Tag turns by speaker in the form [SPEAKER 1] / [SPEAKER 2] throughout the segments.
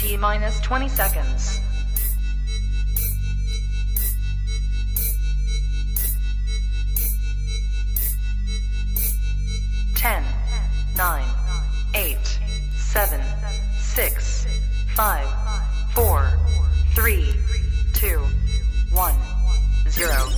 [SPEAKER 1] T-minus 20 seconds. 10, 9, 8, 7, 6, 5, 4, 3, 2, 1, 0.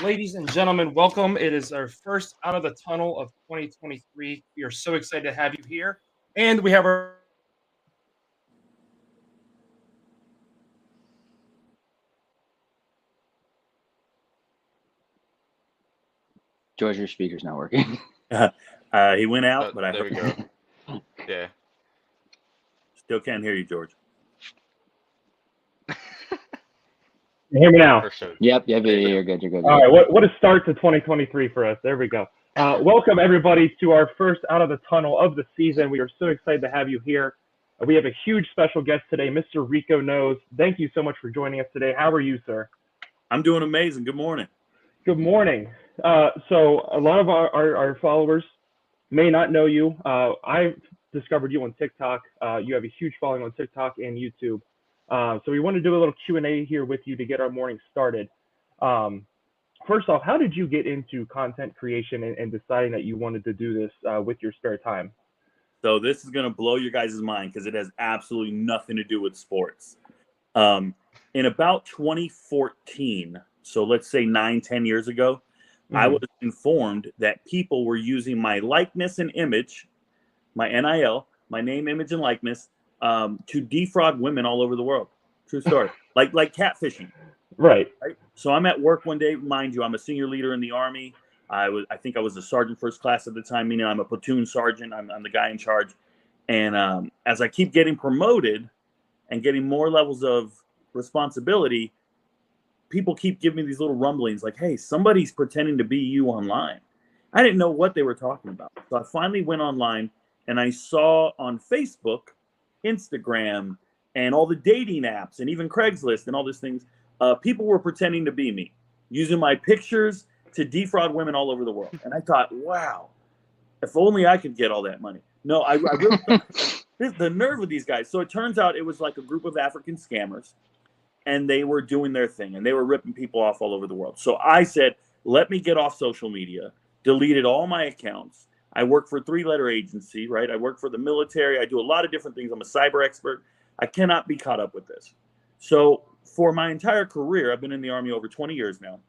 [SPEAKER 2] Ladies and gentlemen, welcome. It is our first out of the tunnel of 2023. We are so excited to have you here. And we have our
[SPEAKER 3] George, your speaker's not working.
[SPEAKER 4] He went out, but I
[SPEAKER 5] there we go. Yeah.
[SPEAKER 4] Still can't hear you, George.
[SPEAKER 2] you hear me now?
[SPEAKER 3] Yep, you're good.
[SPEAKER 2] All right, what a start to 2023 for us. There we go. Welcome, everybody, to our first out of the tunnel of the season. We are so excited to have you here. We have a huge special guest today, Mr. Rico Knows. Thank you so much for joining us today. How are you, sir?
[SPEAKER 4] I'm doing amazing. Good morning.
[SPEAKER 2] Good morning. So a lot of our followers may not know you. I discovered you on TikTok. You have a huge following on TikTok and YouTube. So we want to do a little Q&A here with you to get our morning started. First off, how did you get into content creation and deciding that you wanted to do this with your spare time?
[SPEAKER 4] So this is going to blow your guys' mind because it has absolutely nothing to do with sports. In about 2014, so let's say 9-10 years ago, I was informed that people were using my likeness and image, my NIL, my name, image, and likeness, to defraud women all over the world. True story. like catfishing.
[SPEAKER 2] Right.
[SPEAKER 4] So I'm at work one day. Mind you, I'm a senior leader in the Army. I think I was a sergeant first class at the time, meaning I'm a platoon sergeant. I'm the guy in charge. And as I keep getting promoted and getting more levels of responsibility, people keep giving me these little rumblings like, hey, somebody's pretending to be you online. I didn't know what they were talking about. So I finally went online and I saw on Facebook, Instagram, and all the dating apps and even Craigslist and all these things, people were pretending to be me, using my pictures to defraud women all over the world. And I thought, wow, if only I could get all that money. No, I really the nerve of these guys. So it turns out it was like a group of African scammers, and they were doing their thing, and they were ripping people off all over the world. So I said, let me get off social media, deleted all my accounts. I work for a 3-letter agency, right? I work for the military. I do a lot of different things. I'm a cyber expert. I cannot be caught up with this. So for my entire career, I've been in the Army over 20 years now.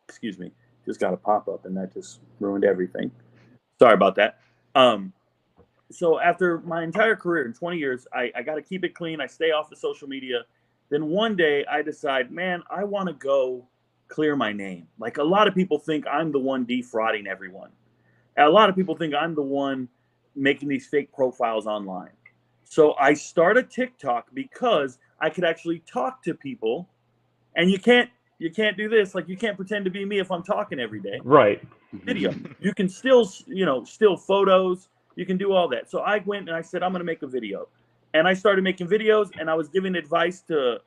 [SPEAKER 4] Excuse me, just got a pop-up, and that just ruined everything. Sorry about that. So after my entire career in 20 years, I got to keep it clean. I stay off the social media. Then one day I decide, man, I want to go clear my name. Like a lot of people think I'm the one defrauding everyone. A lot of people think I'm the one making these fake profiles online. So I started TikTok because I could actually talk to people, and you can't do this. Like you can't pretend to be me if I'm talking every day.
[SPEAKER 2] Right.
[SPEAKER 4] Video. You can still photos. You can do all that. So I went and I said, I'm going to make a video. And I started making videos, and I was giving advice to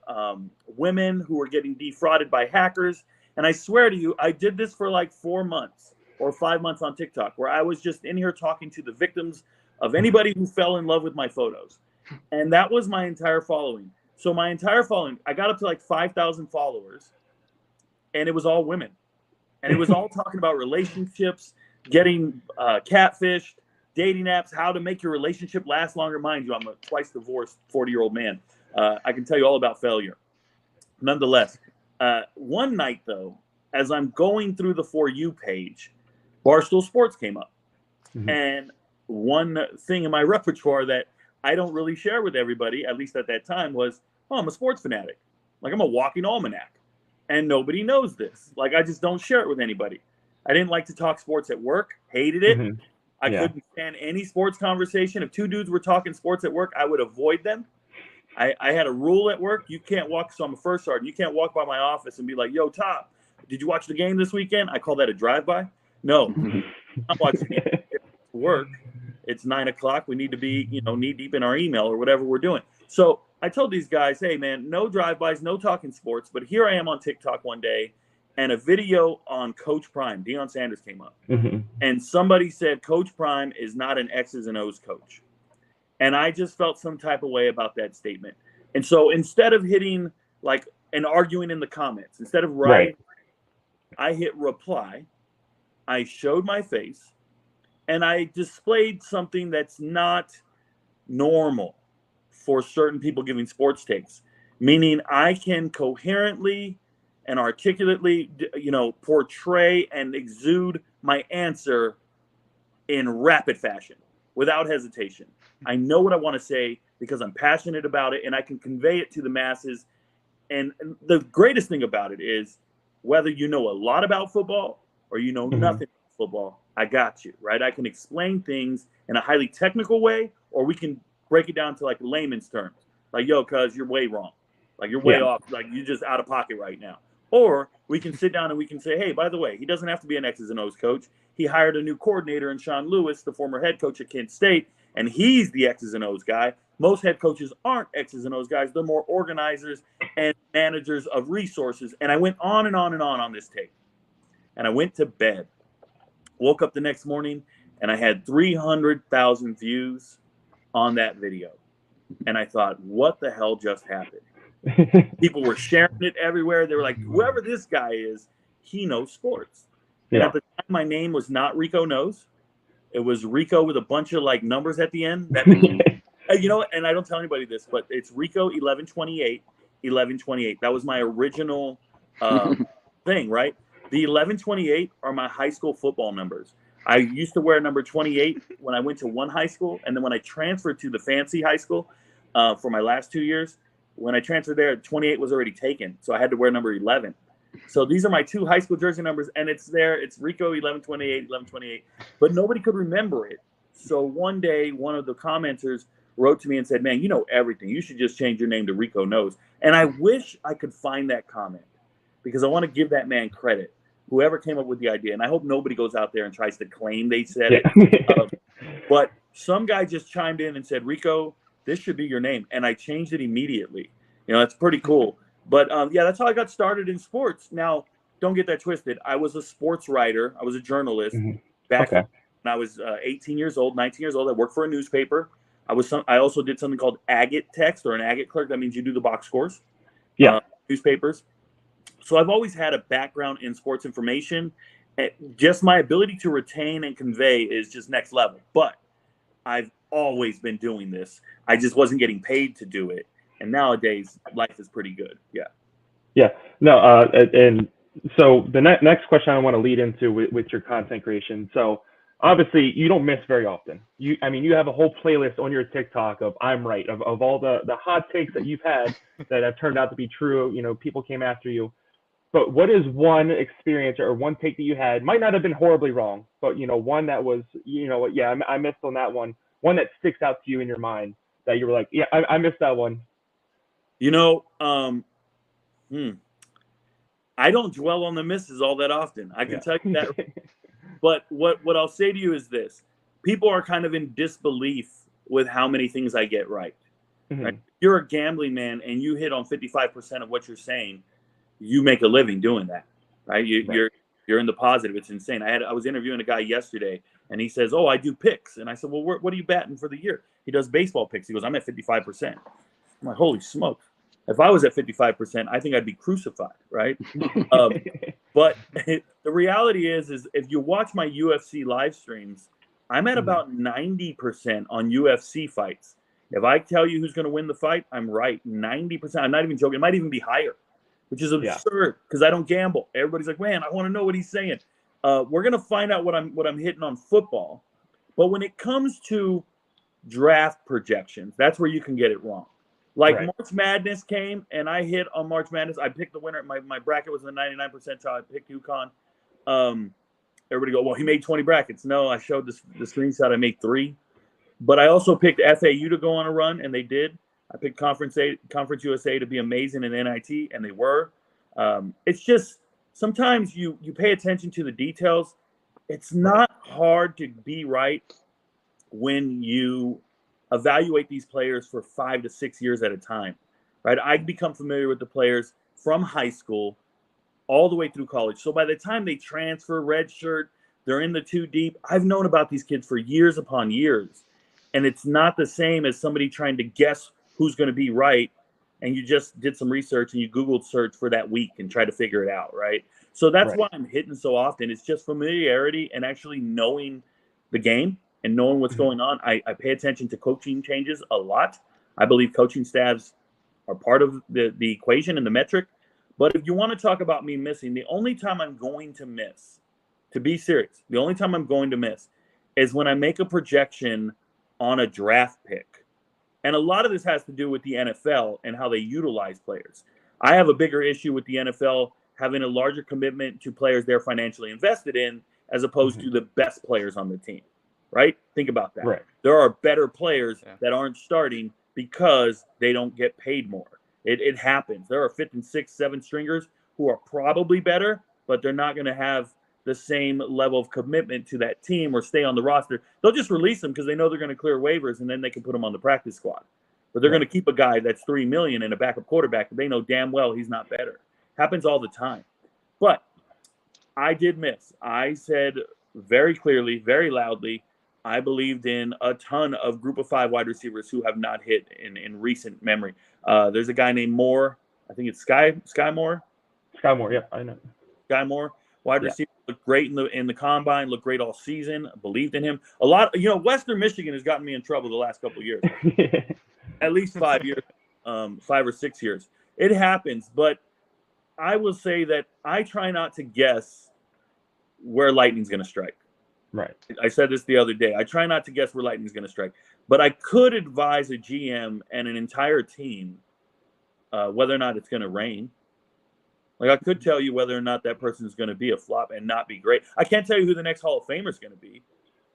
[SPEAKER 4] women who were getting defrauded by hackers. And I swear to you, I did this for like 4 months or 5 months on TikTok, where I was just in here talking to the victims of anybody who fell in love with my photos. And that was my entire following. So my entire following, I got up to like 5,000 followers, and it was all women. And it was all talking about relationships, getting catfished, dating apps, how to make your relationship last longer. Mind you, I'm a twice divorced 40-year-old man. I can tell you all about failure. Nonetheless, one night though, as I'm going through the For You page, Barstool Sports came up.
[SPEAKER 2] Mhm.
[SPEAKER 4] And one thing in my repertoire that I don't really share with everybody, at least at that time, was, oh, I'm a sports fanatic. Like, I'm a walking almanac. And nobody knows this. Like, I just don't share it with anybody. I didn't like to talk sports at work. Hated it.
[SPEAKER 2] Mhm.
[SPEAKER 4] I
[SPEAKER 2] Yeah.
[SPEAKER 4] couldn't stand any sports conversation. If two dudes were talking sports at work, I would avoid them. I had a rule at work. You can't walk, so I'm a first sergeant. You can't walk by my office and be like, yo, Top, did you watch the game this weekend? I call that a drive-by. No, I'm watching the game. It's work. It's 9 o'clock. We need to be, knee deep in our email or whatever we're doing. So I told these guys, hey, man, no drive-bys, no talking sports. But here I am on TikTok one day, and a video on Coach Prime, Deion Sanders, came up.
[SPEAKER 2] Mhm.
[SPEAKER 4] And somebody said Coach Prime is not an X's and O's coach. And I just felt some type of way about that statement. And so instead of hitting and arguing in the comments, instead of writing, I hit reply. I showed my face, and I displayed something that's not normal for certain people giving sports takes, meaning I can coherently and articulately, portray and exude my answer in rapid fashion without hesitation. I know what I want to say because I'm passionate about it, and I can convey it to the masses. And the greatest thing about it is, whether you know a lot about football or you know nothing about football, I got you, right? I can explain things in a highly technical way, or we can break it down to like layman's terms. Like, yo, cuz you're way wrong. Like, you're way off. Like, you're just out of pocket right now. Or we can sit down and we can say, hey, by the way, he doesn't have to be an X's and O's coach. He hired a new coordinator in Sean Lewis, the former head coach at Kent State, and he's the X's and O's guy. Most head coaches aren't X's and O's guys. They're more organizers and managers of resources. And I went on and on and on this tape. And I went to bed. Woke up the next morning, and I had 300,000 views on that video. And I thought, what the hell just happened? People were sharing it everywhere. They were like, whoever this guy is, he knows sports. And
[SPEAKER 2] Yeah.
[SPEAKER 4] at the time, my name was not Rico Knows. It was Rico with a bunch of like numbers at the end. That and I don't tell anybody this, but it's Rico 1128. That was my original thing, right? The 1128 are my high school football numbers. I used to wear number 28 when I went to one high school, and then when I transferred to the fancy high school for my last 2 years, when I transferred there, 28 was already taken, so I had to wear number 11. So these are my two high school jersey numbers, and it's there. It's Rico 1128, but nobody could remember it. So one day, one of the commenters wrote to me and said, man, you know everything. You should just change your name to Rico Knows. And I wish I could find that comment, because I want to give that man credit, whoever came up with the idea. And I hope nobody goes out there and tries to claim they said it. But some guy just chimed in and said, Rico, this should be your name. And I changed it immediately. That's pretty cool. But that's how I got started in sports. Now, don't get that twisted. I was a sports writer. I was a journalist back when I was 18 years old, 19 years old. I worked for a newspaper. I also did something called agate text, or an agate clerk. That means you do the box scores. Newspapers. So I've always had a background in sports information. Just my ability to retain and convey is just next level. But I've always been doing this. I just wasn't getting paid to do it. And nowadays, life is pretty good. Yeah.
[SPEAKER 2] Yeah. No. And so the next question I want to lead into with your content creation. So obviously, you don't miss very often. You have a whole playlist on your TikTok of I'm right, of all the hot takes that you've had that have turned out to be true. People came after you. But what is one experience or one take that you had, might not have been horribly wrong, but one that was, I missed on that one that sticks out to you in your mind that you were like, yeah, I missed that one.
[SPEAKER 4] I don't dwell on the misses all that often. I can tell you that. But what I'll say to you is this: people are kind of in disbelief with how many things I get right. Right? You're a gambling man and you hit on 55% of what you're saying. You make a living doing that, right? You're in the positive. It's insane. I was interviewing a guy yesterday, and he says, "Oh, I do picks," and I said, "Well, what are you batting for the year?" He does baseball picks. He goes, "I'm at 55%." I'm like, "Holy smoke! If I was at 55%, I think I'd be crucified, right?" But the reality is if you watch my UFC live streams, I'm at about 90% on UFC fights. If I tell you who's going to win the fight, I'm right. 90%. I'm not even joking. It might even be higher, which is absurd because I don't gamble. Everybody's like, man, I want to know what he's saying. We're gonna find out what I'm hitting on football, but when it comes to draft projections, that's where you can get it wrong. Like
[SPEAKER 2] Right.
[SPEAKER 4] March Madness came, and I hit on March Madness. I picked the winner. My bracket was in the 99 percentile. I picked UConn. Everybody go, well, he made 20 brackets. No, I showed the screenshot. I made 3. But I also picked FAU to go on a run, and they did. I picked Conference USA to be amazing in NIT, and they were. It's just sometimes you pay attention to the details. It's not hard to be right when you evaluate these players for 5 to 6 years at a time, right? I become familiar with the players from high school all the way through college. So by the time they transfer, redshirt, they're in the 2 deep. I've known about these kids for years upon years. And it's not the same as somebody trying to guess who's going to be right. And you just did some research and you Googled search for that week and try to figure it out, right? So that's why I'm hitting so often. It's just familiarity and actually knowing the game and knowing what's going on. I pay attention to coaching changes a lot. I believe coaching staffs are part of the equation and the metric. But if you want to talk about me missing, the only time I'm going to miss, to be serious, the only time I'm going to miss is when I make a projection on a draft pick. And a lot of this has to do with the NFL and how they utilize players. I have a bigger issue with the NFL having a larger commitment to players they're financially invested in as opposed to the best players on the team, right? Think about that.
[SPEAKER 2] Right.
[SPEAKER 4] There are better players that aren't starting because they don't get paid more. It happens. There are 5th and 6th, 7th stringers who are probably better, but they're not going to have the same level of commitment to that team or stay on the roster. They'll just release them because they know they're going to clear waivers and then they can put them on the practice squad. But they're going to keep a guy that's $3 million and a backup quarterback that they know damn well he's not better. Happens all the time. But I did miss. I said very clearly, very loudly, I believed in a ton of group of 5 wide receivers who have not hit in recent memory. There's a guy named Moore. I think it's Sky Moore.
[SPEAKER 2] Sky Moore, yeah, I know.
[SPEAKER 4] Sky Moore, wide receiver, looked great in the combine, looked great all season. I believed in him. A lot, Western Michigan has gotten me in trouble the last couple of years. At least 5 years, 5 or 6 years. It happens, but I will say that I try not to guess where lightning's going to strike.
[SPEAKER 2] Right.
[SPEAKER 4] I said this the other day. I try not to guess where lightning's going to strike, but I could advise a GM and an entire team whether or not it's going to rain. Like I could tell you whether or not that person is going to be a flop and not be great. I can't tell you who the next Hall of Famer is going to be,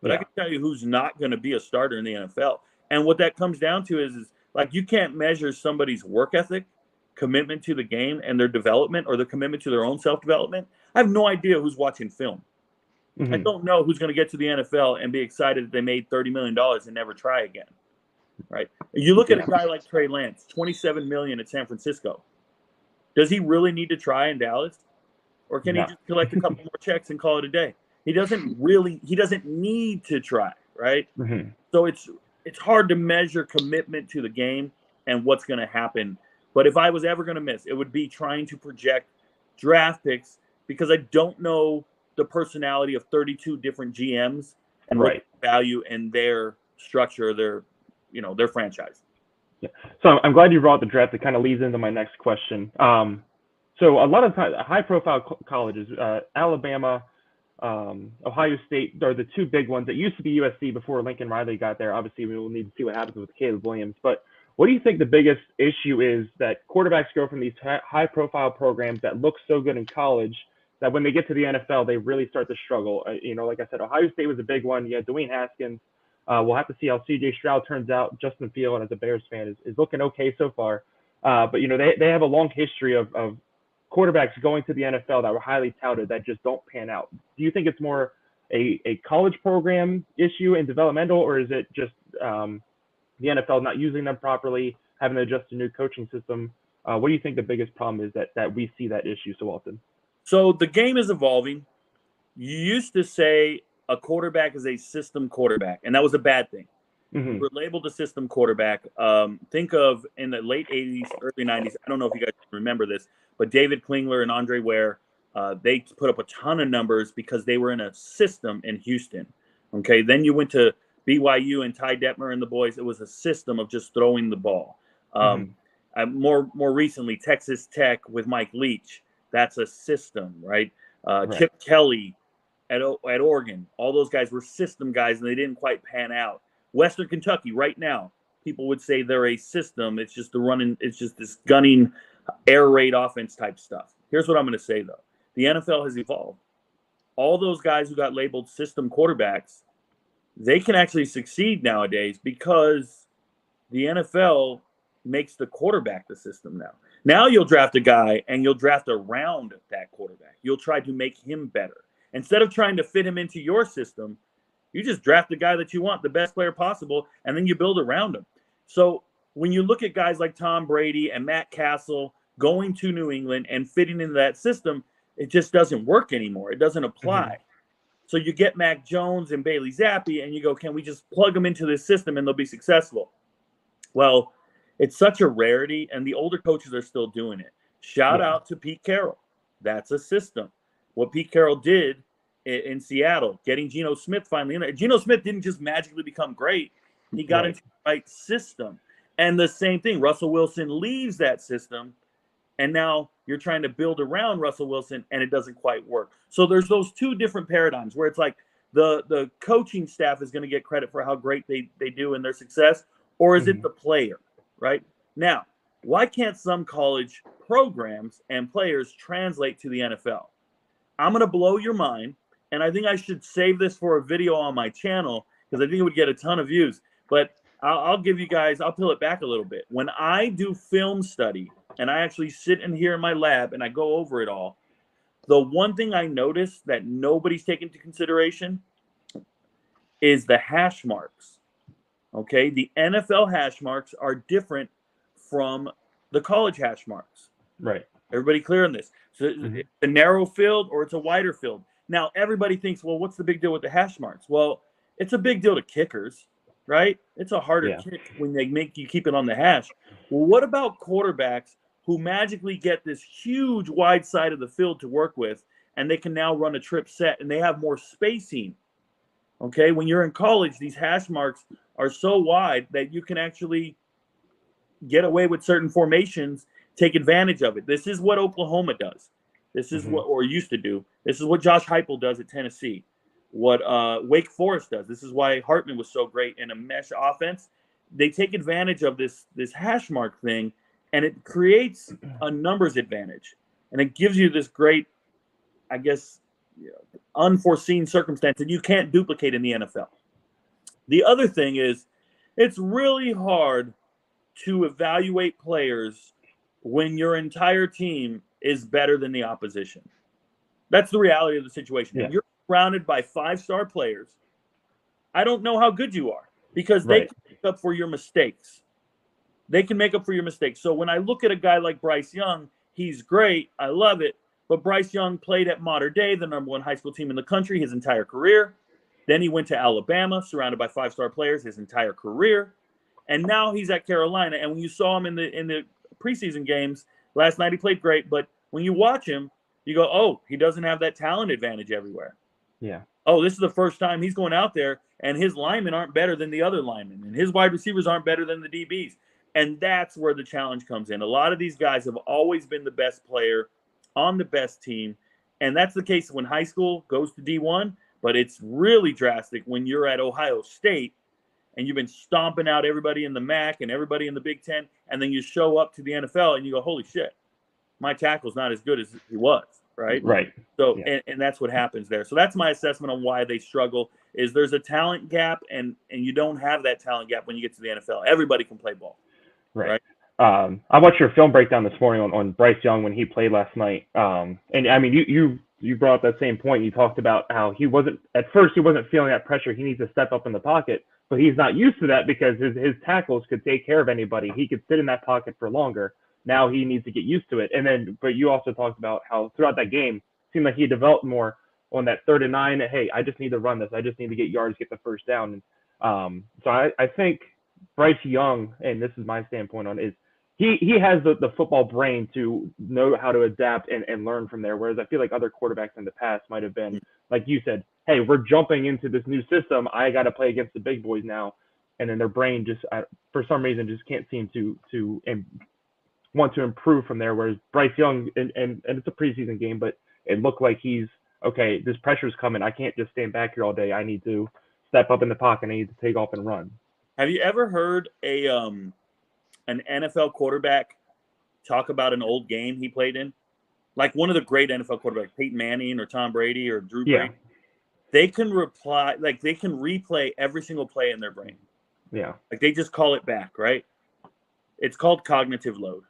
[SPEAKER 4] but I can tell you who's not going to be a starter in the NFL. And what that comes down to is like you can't measure somebody's work ethic, commitment to the game, and their development or their commitment to their own self-development. I have no idea who's watching film. I don't know who's going to get to the NFL and be excited that they made $30 million and never try again, right? You look at a guy like Trey Lance, $27 million at San Francisco. Does he really need to try in Dallas? Or can he just collect a couple more checks and call it a day? He doesn't need to try, right? So it's hard to measure commitment to the game and what's going to happen. But if I was ever going to miss, it would be trying to project draft picks because I don't know the personality of 32 different GMs and what value in their structure, their franchise.
[SPEAKER 2] Yeah. So I'm glad you brought the draft. That kind of leads into my next question. So a lot of times, high-profile colleges, Alabama, Ohio State are the 2 big ones. It used to be USC before Lincoln Riley got there. Obviously, we will need to see what happens with Caleb Williams. But what do you think the biggest issue is that quarterbacks go from these high-profile programs that look so good in college that when they get to the NFL, they really start to struggle? Like I said, Ohio State was a big one. You had Dwayne Haskins. We'll have to see how C.J. Stroud turns out. Justin Fields, as a Bears fan, is looking okay so far. But they have a long history of quarterbacks going to the NFL that were highly touted that just don't pan out. Do you think it's more a college program issue and developmental, or is it just the NFL not using them properly, having to adjust to a new coaching system? What do you think the biggest problem is that we see that issue so often?
[SPEAKER 4] So the game is evolving. You used to say a quarterback is a system quarterback, and that was a bad thing. We're labeled a system quarterback. Think of in the late 80s, early 90s. I don't know if you guys remember this, but David Klingler and Andre Ware, they put up a ton of numbers because they were in a system in Houston. Okay, then you went to BYU and Ty Detmer and the boys. It was a system of just throwing the ball. More recently, Texas Tech with Mike Leach. That's a system, right? Chip Kelly, at Oregon, all those guys were system guys, and they didn't quite pan out. Western Kentucky, right now, people would say they're a system. It's just it's just this gunning air raid offense type stuff. Here's what I'm going to say, though. The NFL has evolved. All those guys who got labeled system quarterbacks, they can actually succeed nowadays because the NFL makes the quarterback the system now. Now you'll draft a guy and you'll draft around that quarterback. You'll try to make him better. Instead of trying to fit him into your system, you just draft the guy that you want, the best player possible, and then you build around him. So when you look at guys like Tom Brady and Matt Castle going to New England and fitting into that system, it just doesn't work anymore. It doesn't apply. Mm-hmm. So you get Mac Jones and Bailey Zappi, and you go, can we just plug them into this system and they'll be successful? Well, it's such a rarity, and the older coaches are still doing it. Shout out to Pete Carroll. That's a system. What Pete Carroll did in Seattle, getting Geno Smith finally in there. Geno Smith didn't just magically become great. He got into the right system. And the same thing, Russell Wilson leaves that system, and now you're trying to build around Russell Wilson, and it doesn't quite work. So there's those two different paradigms where it's like the coaching staff is going to get credit for how great they do in their success, or is it the player, right? Now, why can't some college programs and players translate to the NFL? I'm going to blow your mind, and I think I should save this for a video on my channel because I think it would get a ton of views. But I'll give you guys, I'll peel it back a little bit. When I do film study and I actually sit in here in my lab and I go over it all, the one thing I notice that nobody's taken into consideration is the hash marks. Okay, the NFL hash marks are different from the college hash marks.
[SPEAKER 2] Right.
[SPEAKER 4] Everybody clear on this? So it's a narrow field or it's a wider field. Now, everybody thinks, well, what's the big deal with the hash marks? Well, it's a big deal to kickers, right? It's a harder kick when they make you keep it on the hash. Well, what about quarterbacks who magically get this huge wide side of the field to work with, and they can now run a trip set, and they have more spacing? Okay, when you're in college, these hash marks are so wide that you can actually get away with certain formations, take advantage of it. This is what Oklahoma does. This is what, or used to do. This is what Josh Heupel does at Tennessee. What Wake Forest does. This is why Hartman was so great in a mesh offense. They take advantage of this hash mark thing, and it creates a numbers advantage. And it gives you this great, I guess, unforeseen circumstance that you can't duplicate in the NFL. The other thing is, it's really hard to evaluate players when your entire team is better than the opposition. That's the reality of the situation. If you're surrounded by 5-star players, I don't know how good you are because they can make up for your mistakes. They can make up for your mistakes. So when I look at a guy like Bryce Young, he's great. I love it. But Bryce Young played at Mater Dei, the #1 high school team in the country, his entire career. Then he went to Alabama, surrounded by 5-star players, his entire career. And now he's at Carolina. And when you saw him in the preseason games, last night he played great. But when you watch him, you go, oh, he doesn't have that talent advantage everywhere.
[SPEAKER 2] Yeah.
[SPEAKER 4] Oh, this is the first time he's going out there, and his linemen aren't better than the other linemen, and his wide receivers aren't better than the DBs. And that's where the challenge comes in. A lot of these guys have always been the best player on the best team, and that's the case when high school goes to D1, but it's really drastic when you're at Ohio State and you've been stomping out everybody in the MAC and everybody in the Big Ten, and then you show up to the NFL and you go, holy shit, my tackle's not as good as he was, right?
[SPEAKER 2] Right.
[SPEAKER 4] So, and that's what happens there. So that's my assessment on why they struggle is there's a talent gap, and you don't have that talent gap when you get to the NFL. Everybody can play ball.
[SPEAKER 2] Right. I watched your film breakdown this morning on Bryce Young when he played last night. And I mean, you brought up that same point. You talked about how he wasn't feeling that pressure. He needs to step up in the pocket, but he's not used to that because his tackles could take care of anybody. He could sit in that pocket for longer. Now he needs to get used to it. And then, but you also talked about how throughout that game, it seemed like he developed more on that 3rd and 9. Hey, I just need to run this. I just need to get yards, get the first down. And so I think Bryce Young, and this is my standpoint on it, is he has the football brain to know how to adapt and learn from there. Whereas I feel like other quarterbacks in the past might have been, like you said, hey, we're jumping into this new system. I got to play against the big boys now. And then their brain just, for some reason, just can't seem to want to improve from there. Whereas Bryce Young, and it's a preseason game, but it looked like he's okay, this pressure's coming. I can't just stand back here all day. I need to step up in the pocket. I need to take off and run.
[SPEAKER 4] Have you ever heard an NFL quarterback talk about an old game he played in? Like one of the great NFL quarterbacks, Peyton Manning or Tom Brady or Drew Brady. They can replay every single play in their brain.
[SPEAKER 2] Yeah.
[SPEAKER 4] Like they just call it back, right? It's called cognitive load,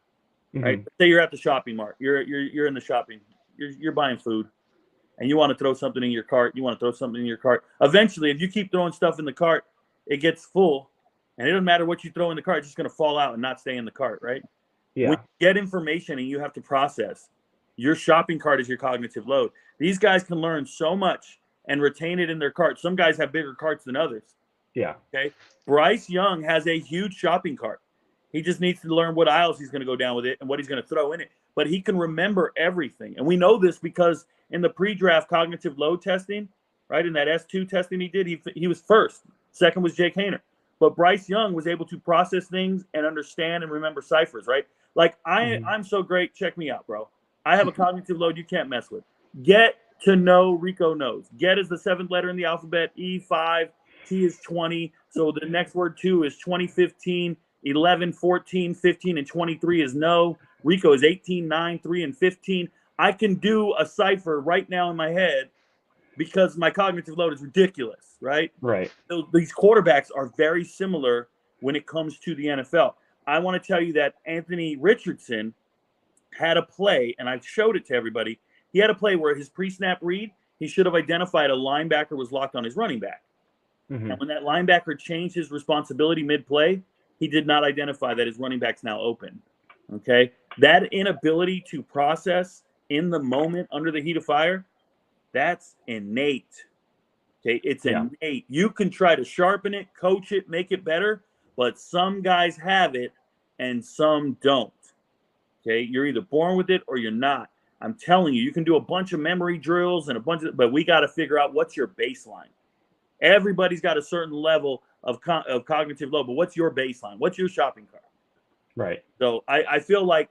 [SPEAKER 4] right?
[SPEAKER 2] Mhm.
[SPEAKER 4] Say you're at the shopping mart. You're in the shopping. You're buying food, and you want to throw something in your cart. Eventually, if you keep throwing stuff in the cart, it gets full, and it doesn't matter what you throw in the cart. It's just going to fall out and not stay in the cart, right?
[SPEAKER 2] Yeah.
[SPEAKER 4] When you get information and you have to process, your shopping cart is your cognitive load. These guys can learn so much and retain it in their cart. Some guys have bigger carts than others.
[SPEAKER 2] Yeah.
[SPEAKER 4] Okay. Bryce Young has a huge shopping cart. He just needs to learn what aisles he's going to go down with it and what he's going to throw in it. But he can remember everything. And we know this because in the pre-draft cognitive load testing, right, in that S2 testing he did, he was first. Second was Jake Haener. But Bryce Young was able to process things and understand and remember ciphers, right? Like I'm so great. Check me out, bro. I have a cognitive load you can't mess with. Get to know Rico Knows. Get is the 7th letter in the alphabet. E5. T is 20. So the next word 2 is 2015. 11, 14, 15, and 23 is no. Rico is 18, 9, 3, and 15. I can do a cipher right now in my head because my cognitive load is ridiculous, right?
[SPEAKER 2] Right.
[SPEAKER 4] So these quarterbacks are very similar when it comes to the NFL. I want to tell you that Anthony Richardson had a play, and I showed it to everybody. He had a play where his pre-snap read, he should have identified a linebacker was locked on his running back.
[SPEAKER 2] Mhm.
[SPEAKER 4] And when that linebacker changed his responsibility mid-play, he did not identify that his running back's now open. Okay? That inability to process in the moment under the heat of fire, that's innate. Okay? It's innate. You can try to sharpen it, coach it, make it better, but some guys have it and some don't. Okay? You're either born with it or you're not. I'm telling you, you can do a bunch of memory drills and but we got to figure out what's your baseline. Everybody's got a certain level of cognitive load, but what's your baseline? What's your shopping cart?
[SPEAKER 2] Right.
[SPEAKER 4] So I feel like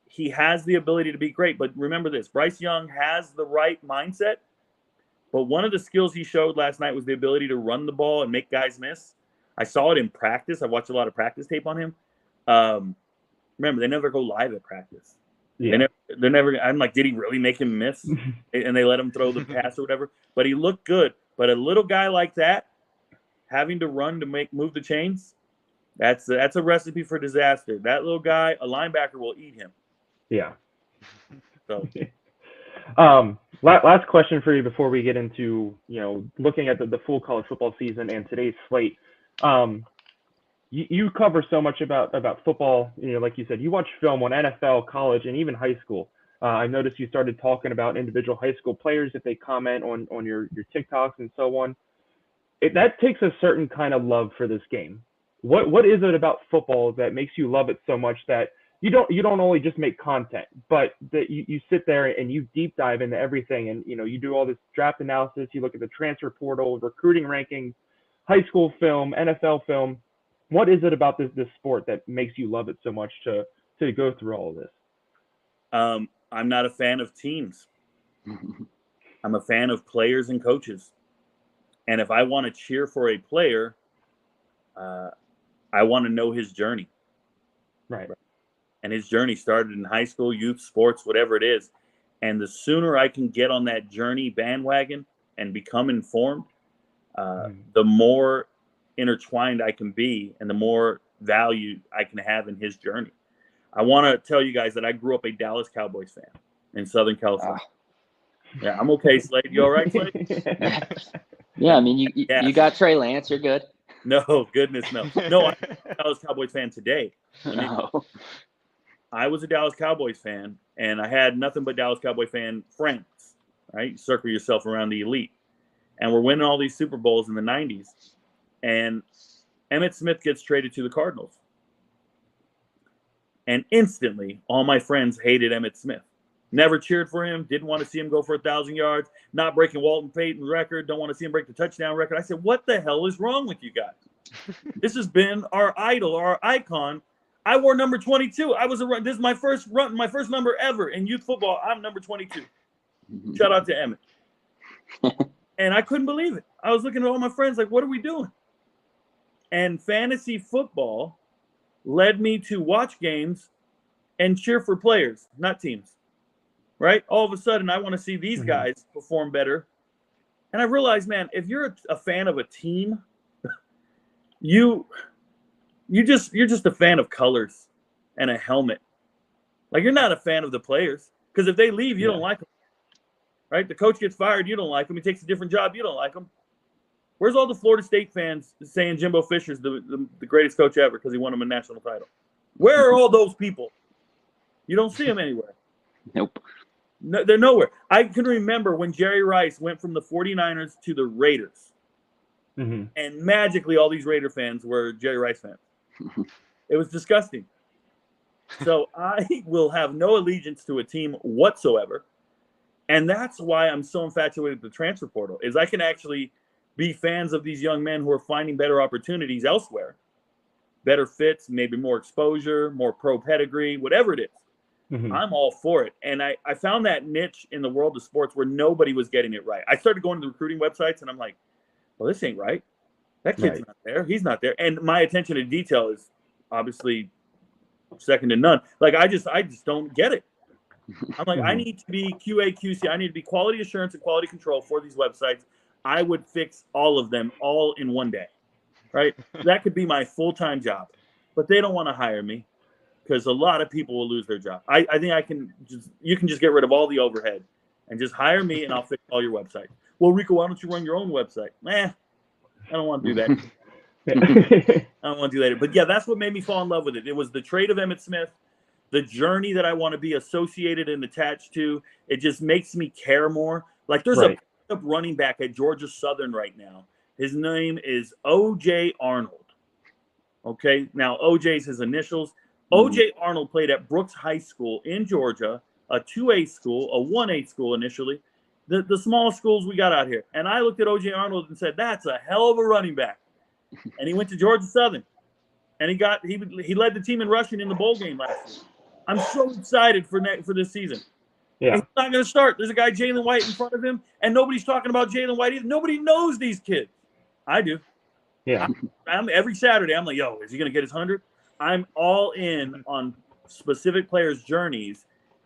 [SPEAKER 4] he has the ability to be great, but remember this, Bryce Young has the right mindset, but one of the skills he showed last night was the ability to run the ball and make guys miss. I saw it in practice. I watched a lot of practice tape on him. Remember, they never go live at practice.
[SPEAKER 2] Yeah.
[SPEAKER 4] They're never. I'm like, did he really make him miss? And they let him throw the pass or whatever. But he looked good. But a little guy like that, having to run to move the chains, that's a recipe for disaster. That little guy, a linebacker, will eat him.
[SPEAKER 2] Yeah.
[SPEAKER 4] So,
[SPEAKER 2] last question for you before we get into looking at the full college football season and today's slate. You cover so much about football. Like you said, you watch film on NFL, college, and even high school. I noticed you started talking about individual high school players if they comment on your TikToks and so on. That takes a certain kind of love for this game. What is it about football that makes you love it so much that you don't only just make content, but that you sit there and you deep dive into everything, and you do all this draft analysis, you look at the transfer portal, recruiting rankings, high school film, NFL film. What is it about this sport that makes you love it so much to go through all of this?
[SPEAKER 4] I'm not a fan of teams. I'm a fan of players and coaches. And if I want to cheer for a player, I want to know his journey.
[SPEAKER 2] Right.
[SPEAKER 4] And his journey started in high school, youth, sports, whatever it is. And the sooner I can get on that journey bandwagon and become informed, the more intertwined I can be and the more value I can have in his journey. I want to tell you guys that I grew up a Dallas Cowboys fan in Southern California. Yeah, I'm okay, Slade. You all right, Slade?
[SPEAKER 3] Yeah, I mean, you got Trey Lance. You're good.
[SPEAKER 4] No, goodness, no. No, I'm a Dallas Cowboys fan today. I was a Dallas Cowboys fan, and I had nothing but Dallas Cowboy fan friends, right? You circle yourself around the elite. And we're winning all these Super Bowls in the 90s. And Emmitt Smith gets traded to the Cardinals. And instantly, all my friends hated Emmitt Smith. Never cheered for him, didn't want to see him go for 1,000 yards, not breaking Walton Payton's record, don't want to see him break the touchdown record. I said, what the hell is wrong with you guys? This has been our idol, our icon. I wore number 22. This is my first number ever in youth football. I'm number 22. Shout out to Emmitt. And I couldn't believe it. I was looking at all my friends like, what are we doing? And fantasy football led me to watch games and cheer for players, not teams. Right? All of a sudden, I want to see these guys perform better. And I realized, man, if you're a fan of a team, you're just a fan of colors and a helmet. Like, you're not a fan of the players, because if they leave, you don't like them. Right? The coach gets fired, you don't like him. He takes a different job, you don't like him. Where's all the Florida State fans saying Jimbo Fisher's the greatest coach ever because he won him a national title? Where are all those people? You don't see them anywhere.
[SPEAKER 3] Nope.
[SPEAKER 4] No, they're nowhere. I can remember when Jerry Rice went from the 49ers to the Raiders. And magically all these Raider fans were Jerry Rice fans. It was disgusting. So I will have no allegiance to a team whatsoever. And that's why I'm so infatuated with the transfer portal, is I can actually be fans of these young men who are finding better opportunities elsewhere, better fits, maybe more exposure, more pro pedigree, whatever it is. I'm all for it. And I found that niche in the world of sports where nobody was getting it right. I started going to the recruiting websites and I'm like, well, this ain't right. That kid's not there. He's not there. And my attention to detail is obviously second to none. Like, I just don't get it. I'm like, I need to be QA, QC. I need to be quality assurance and quality control for these websites. I would fix all of them all in one day, right? That could be my full-time job. But they don't want to hire me because a lot of people will lose their job. I think you can just get rid of all the overhead and just hire me and I'll fix all your websites. Well, Rico, why don't you run your own website? I don't want to do that. I don't want to do that. But yeah, that's what made me fall in love with it. It was the trade of Emmitt Smith, the journey that I want to be associated and attached to. It just makes me care more. Like, there's a running back at Georgia Southern right now. His name is O.J. Arnold. Okay, now OJ's his initials. O.J. Arnold played at Brooks High School in Georgia, a 2A school, a 1A school initially, the small schools we got out here. And I looked at O.J. Arnold and said, that's a hell of a running back. And he went to Georgia Southern. And he led the team in rushing in the bowl game last year. I'm so excited for this season. Yeah. And he's not going to start. There's a guy, Jalen White, in front of him, and nobody's talking about Jalen White either. Nobody knows these kids. I do. Yeah. I'm every Saturday, I'm like, yo, is he going to get his 100? I'm all in on specific players' journeys,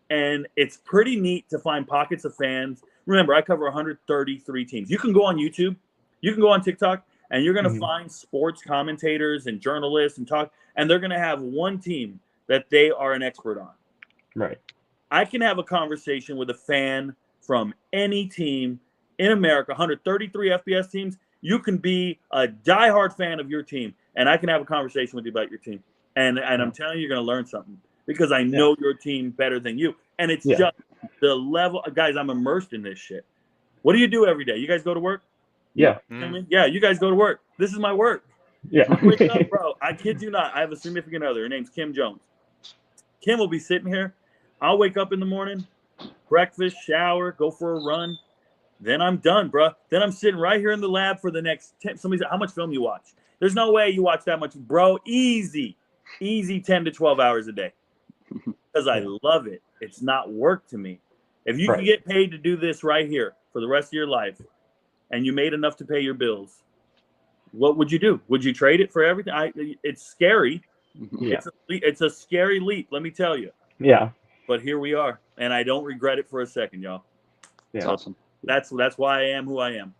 [SPEAKER 4] and it's pretty neat to find pockets of fans. Remember, I cover 133 teams. You can go on YouTube. You can go on TikTok. And you're going to find sports commentators and journalists and they're going to have one team that they are an expert on. Right. I can have a conversation with a fan from any team in America, 133 FBS teams. You can be a diehard fan of your team, and I can have a conversation with you about your team. And I'm telling you, you're going to learn something because I know your team better than you. And it's just the level. Guys, I'm immersed in this shit. What do you do every day? You guys go to work? Yeah. Yeah, you guys go to work. This is my work. Yeah. Wake up, bro. I kid you not. I have a significant other. Her name's Kim Jones. Kim will be sitting here. I'll wake up in the morning, breakfast, shower, go for a run. Then I'm done, bro. Then I'm sitting right here in the lab for the next 10. Somebody said, how much film you watch? There's no way you watch that much. Bro, easy 10 to 12 hours a day. Because I love it. It's not work to me. If you can get paid to do this right here for the rest of your life, and you made enough to pay your bills, what would you do? Would you trade it for everything? It's scary. Yeah. It's a scary leap, let me tell you. Yeah. But here we are, and I don't regret it for a second, y'all. Yeah. That's awesome. That's why I am who I am.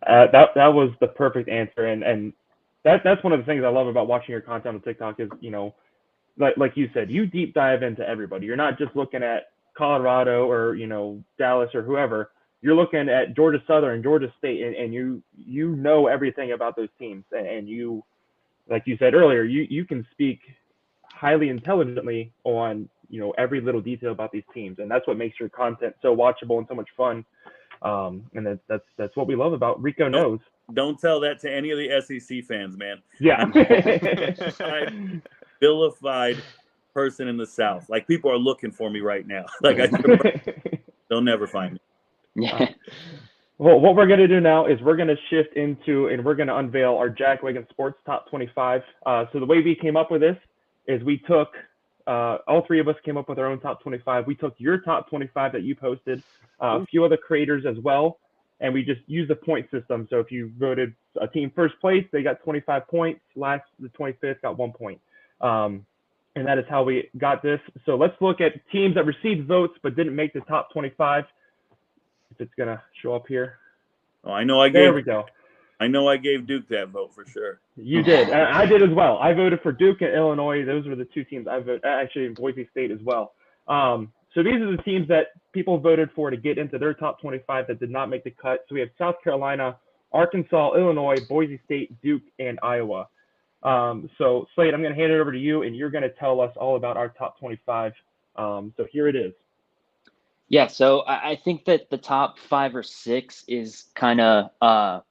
[SPEAKER 2] That was the perfect answer, and that's one of the things I love about watching your content on TikTok is, like you said, you deep dive into everybody. You're not just looking at Colorado or Dallas or whoever. You're looking at Georgia Southern, Georgia State, and you know everything about those teams. And you, like you said earlier, you can speak highly intelligently on, every little detail about these teams. And that's what makes your content so watchable and so much fun. And that's what we love about Rico Knows.
[SPEAKER 4] Don't tell that to any of the SEC fans, man.
[SPEAKER 2] Yeah.
[SPEAKER 4] I'm vilified person in the South. Like, people are looking for me right now. Like, they'll never find me.
[SPEAKER 3] Yeah.
[SPEAKER 2] Well, what we're going to do now is we're going to shift into and we're going to unveil our Jack Wiggins Sports Top 25. So the way we came up with this is we took, all three of us came up with our own top 25. We took your top 25 that you posted, a few other creators as well. and we just use the point system. So if you voted a team first place, they got 25 points. Last, the 25th, got 1 point. And that is how we got this. So let's look at teams that received votes but didn't make the top 25. If it's gonna show up here.
[SPEAKER 4] Oh, I know.
[SPEAKER 2] There we go.
[SPEAKER 4] I know I gave Duke that vote for sure.
[SPEAKER 2] You did. I did as well. I voted for Duke and Illinois. Those were the two teams I voted. Actually, in Boise State as well. So these are the teams that people voted for to get into their top 25 that did not make the cut. So we have South Carolina, Arkansas, Illinois, Boise State, Duke, and Iowa. So Slade, I'm going to hand it over to you, and you're going to tell us all about our top 25. So here it is.
[SPEAKER 3] Yeah, so I think that the top 5 or 6 is kind of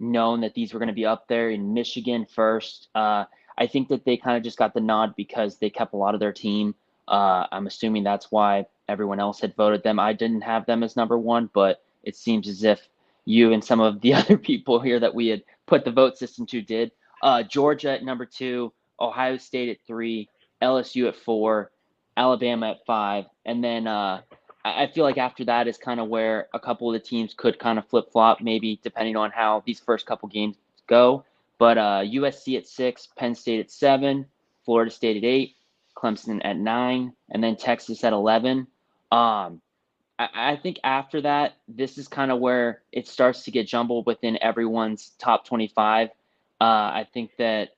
[SPEAKER 3] known that these were going to be up there. In Michigan first. I think that they kind of just got the nod because they kept a lot of their team. I'm assuming that's why everyone else had voted them. I didn't have them as number 1, but it seems as if you and some of the other people here that we had put the vote system to did. Georgia at number 2, Ohio State at 3, LSU at 4, Alabama at 5, and then I feel like after that is kind of where a couple of the teams could kind of flip-flop, maybe depending on how these first couple games go. But USC at 6, Penn State at 7, Florida State at 8, Clemson at 9, and then Texas at 11. I think after that, this is kind of where it starts to get jumbled within everyone's top 25. I think that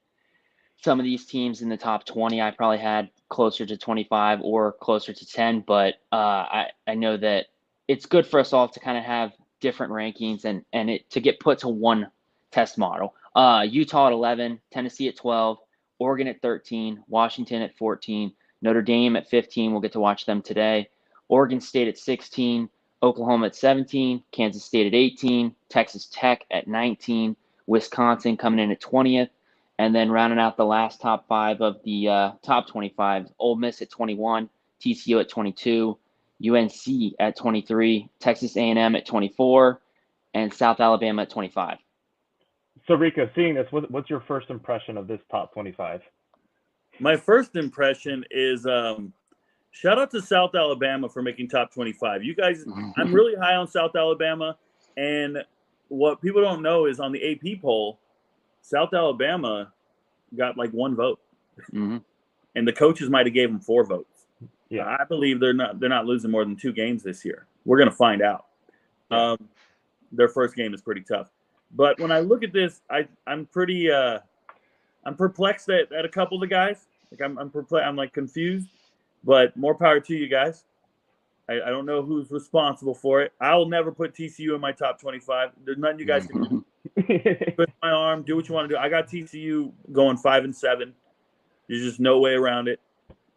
[SPEAKER 3] some of these teams in the top 20, I probably had closer to 25 or closer to 10, but I know that it's good for us all to kind of have different rankings and it to get put to one test model. Utah at 11, Tennessee at 12, Oregon at 13, Washington at 14, Notre Dame at 15. We'll get to watch them today. Oregon State at 16, Oklahoma at 17, Kansas State at 18, Texas Tech at 19, Wisconsin coming in at 20th, and then rounding out the last top 5 of the top 25, Ole Miss at 21, TCU at 22, UNC at 23, Texas A&M at 24, and South Alabama at 25.
[SPEAKER 2] So Rico, seeing this, what's your first impression of this top 25?
[SPEAKER 4] My first impression is shout out to South Alabama for making top 25. You guys, I'm really high on South Alabama, and what people don't know is on the AP poll, South Alabama got like 1 vote, and the coaches might have gave them 4 votes. Yeah, I believe they're not losing more than 2 games this year. We're gonna find out. Yeah. Their first game is pretty tough, but when I look at this, I'm pretty I'm perplexed at a couple of the guys. Like I'm perplexed. I'm like confused, but more power to you guys. I don't know who's responsible for it. I'll never put TCU in my top 25. There's nothing you guys can do. Put my arm, do what you want to do. I got TCU going 5-7. There's just no way around it.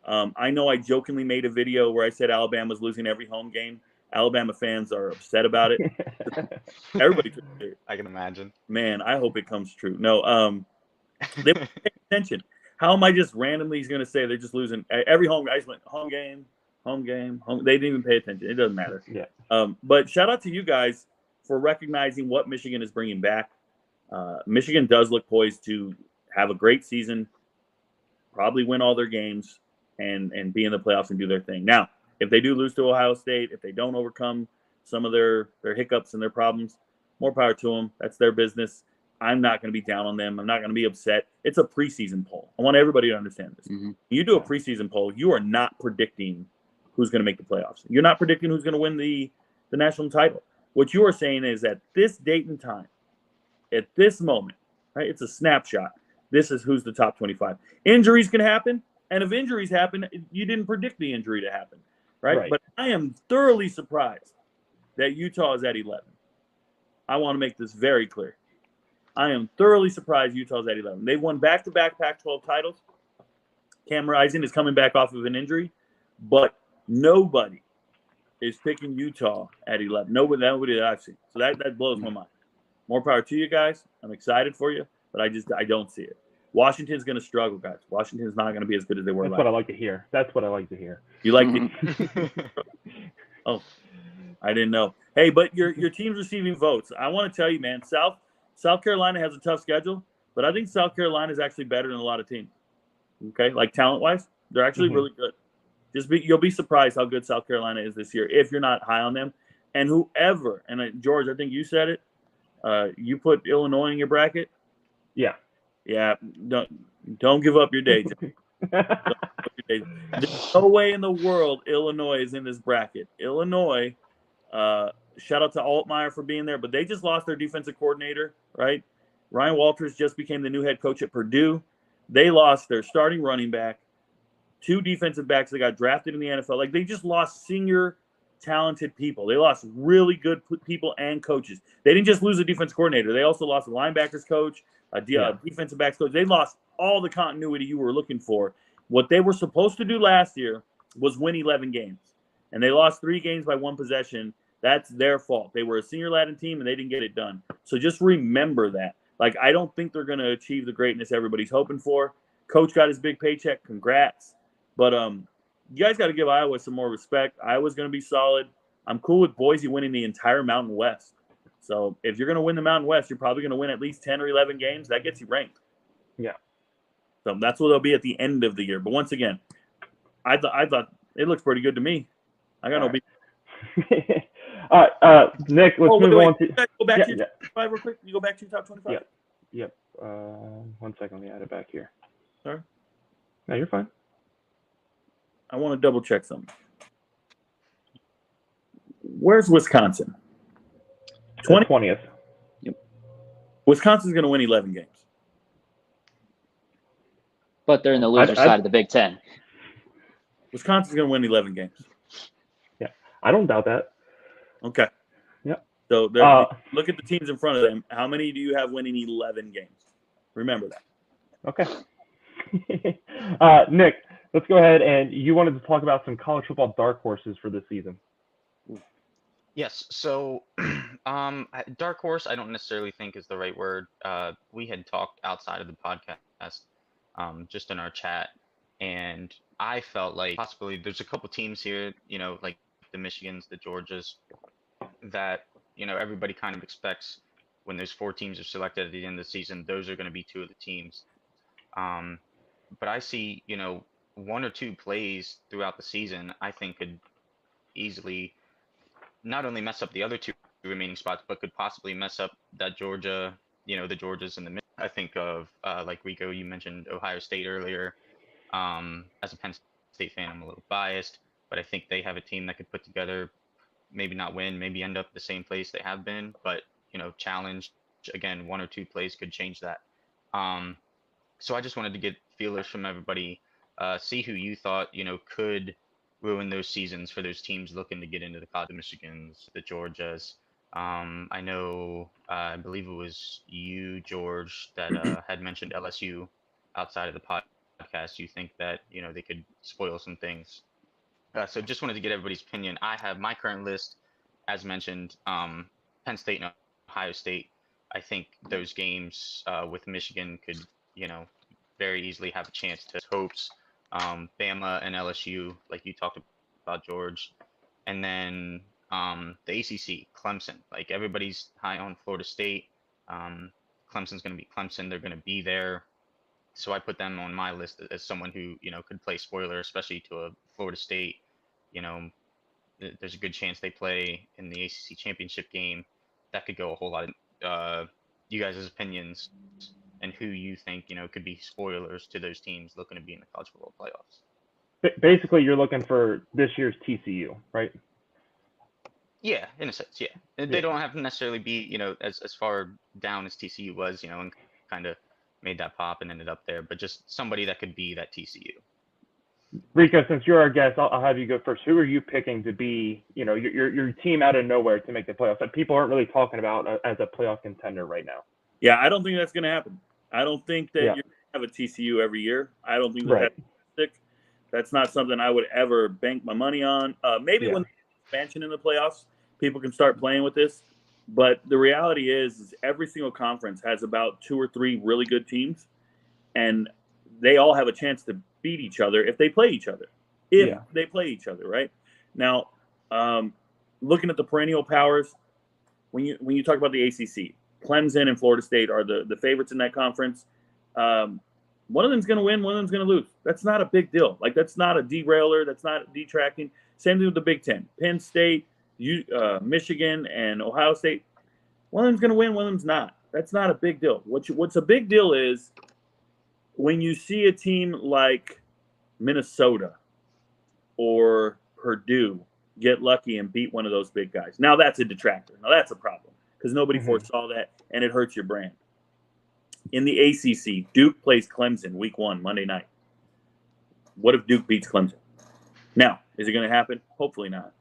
[SPEAKER 4] I know I jokingly made a video where I said Alabama's losing every home game. Alabama fans are upset about it. Everybody could do it.
[SPEAKER 5] I can imagine.
[SPEAKER 4] Man, I hope it comes true. No, they pay attention. How am I just randomly going to say they're just losing every home? I just went home game. They didn't even pay attention. It doesn't matter.
[SPEAKER 2] Yeah.
[SPEAKER 4] But shout out to you guys for recognizing what Michigan is bringing back. Michigan does look poised to have a great season, probably win all their games, and be in the playoffs and do their thing. Now, if they do lose to Ohio State, if they don't overcome some of their hiccups and their problems, more power to them. That's their business. I'm not going to be down on them. I'm not going to be upset. It's a preseason poll. I want everybody to understand this. You do a preseason poll, you are not predicting who's going to make the playoffs. You're not predicting who's going to win the national title. What you are saying is at this date and time, at this moment, right? It's a snapshot. This is who's the top 25. Injuries can happen, and if injuries happen, you didn't predict the injury to happen, right? But I am thoroughly surprised that Utah is at 11. I want to make this very clear. I am thoroughly surprised Utah's at 11. They've won back-to-back Pac-12 titles. Cam Rising is coming back off of an injury, but nobody is picking Utah at 11. Nobody that I've seen. So that blows my mind. More power to you guys. I'm excited for you, but I don't see it. Washington's going to struggle, guys. Washington's not going to be as good as they were last year.
[SPEAKER 2] That's what I like to hear. That's what I like to hear.
[SPEAKER 4] You like to Oh, I didn't know. Hey, but your team's receiving votes. I want to tell you, man, South Carolina has a tough schedule, but I think South Carolina is actually better than a lot of teams. Okay? Like talent-wise, they're actually really good. You'll be surprised how good South Carolina is this year if you're not high on them. And whoever, and George, I think you said it, you put Illinois in your bracket.
[SPEAKER 2] Yeah.
[SPEAKER 4] Yeah, don't give up your day, John. There's no way in the world Illinois is in this bracket. Illinois, shout out to Altmaier for being there, but they just lost their defensive coordinator, right? Ryan Walters just became the new head coach at Purdue. They lost their starting running back, 2 defensive backs that got drafted in the NFL. Like, they just lost senior talented people. They lost really good people and coaches. They didn't just lose a defense coordinator. They also lost a linebackers coach, a defensive backs coach. They lost all the continuity you were looking for. What they were supposed to do last year was win 11 games, and they lost 3 games by 1 possession. That's their fault. They were a senior Latin team, and they didn't get it done. So just remember that. Like, I don't think they're going to achieve the greatness everybody's hoping for. Coach got his big paycheck. Congrats. But you guys got to give Iowa some more respect. Iowa's going to be solid. I'm cool with Boise winning the entire Mountain West. So if you're going to win the Mountain West, you're probably going to win at least 10 or 11 games. That gets you ranked.
[SPEAKER 2] Yeah.
[SPEAKER 4] So that's what they'll be at the end of the year. But once again, I thought it looks pretty good to me. I got no beat.
[SPEAKER 2] Nick, let's move on to.
[SPEAKER 4] Go back to your top 25 real quick. You go back to your top 25.
[SPEAKER 2] Yep. 1 second. Let me add it back here.
[SPEAKER 4] Sorry.
[SPEAKER 2] No, you're fine.
[SPEAKER 4] I want to double check something. Where's Wisconsin?
[SPEAKER 2] 20th.
[SPEAKER 3] Yep.
[SPEAKER 4] Wisconsin's going to win 11 games.
[SPEAKER 3] But they're in the loser side of the Big Ten.
[SPEAKER 4] Wisconsin's going to win 11 games.
[SPEAKER 2] Yeah, I don't doubt that.
[SPEAKER 4] Okay.
[SPEAKER 2] Yep.
[SPEAKER 4] So look at the teams in front of them. How many do you have winning 11 games? Remember that.
[SPEAKER 2] Okay. Nick, let's go ahead, and you wanted to talk about some college football dark horses for this season.
[SPEAKER 6] Yes. So, dark horse, I don't necessarily think is the right word. We had talked outside of the podcast, just in our chat, and I felt like possibly there's a couple teams here, like the Michigans, the Georgias, that, everybody kind of expects when those 4 teams are selected at the end of the season, those are going to be 2 of the teams. But I see, 1 or 2 plays throughout the season, I think could easily not only mess up the other 2 remaining spots, but could possibly mess up that Georgia, the Georgias and the. I think of like Rico, you mentioned Ohio State earlier. As a Penn State fan, I'm a little biased, but I think they have a team that could put together, maybe not win, maybe end up the same place they have been, but challenge again. 1 or 2 plays could change that. So I just wanted to get feelers from everybody, see who you thought could ruin those seasons for those teams looking to get into the college. The Michigans, the Georgias. I know, I believe it was you, George, that had mentioned LSU outside of the podcast. You think that they could spoil some things. So just wanted to get everybody's opinion. I have my current list, as mentioned, Penn State and Ohio State. I think those games with Michigan could, very easily have a chance to hopes. Bama and LSU, like you talked about, George. And then the ACC, Clemson. Like, everybody's high on Florida State. Clemson's going to be Clemson. They're going to be there. So I put them on my list as someone who, could play spoiler, especially to a Florida State. There's a good chance they play in the ACC championship game. That could go a whole lot. You guys' opinions and who you think, could be spoilers to those teams looking to be in the college football playoffs.
[SPEAKER 2] Basically, you're looking for this year's TCU, right?
[SPEAKER 6] Yeah, in a sense, yeah. They don't have to necessarily be, as far down as TCU was, and kind of made that pop and ended up there, but just somebody that could be that TCU.
[SPEAKER 2] Rico, since you're our guest, I'll have you go first. Who are you picking to be, your team out of nowhere to make the playoffs that people aren't really talking about as a playoff contender right now?
[SPEAKER 4] Yeah, I don't think that's going to happen. I don't think that you're going to have a TCU every year. I don't think that's realistic. That's not something I would ever bank my money on. Maybe when expansion in the playoffs, people can start playing with this. But the reality is every single conference has about 2 or 3 really good teams, and they all have a chance to beat each other if they play each other. They play each other, right? Now, looking at the perennial powers, when you talk about the ACC, Clemson and Florida State are the favorites in that conference. One of them's going to win, one of them's going to lose. That's not a big deal. Like, that's not a derailer. That's not detracting. Same thing with the Big Ten. Penn State, Michigan and Ohio State, one of them's going to win, one of them's not. That's not a big deal. What's a big deal is when you see a team like Minnesota or Purdue get lucky and beat one of those big guys. Now that's a detractor. Now that's a problem because nobody foresaw that, and it hurts your brand. In the ACC, Duke plays Clemson week 1, Monday night. What if Duke beats Clemson? Now, is it going to happen? Hopefully not.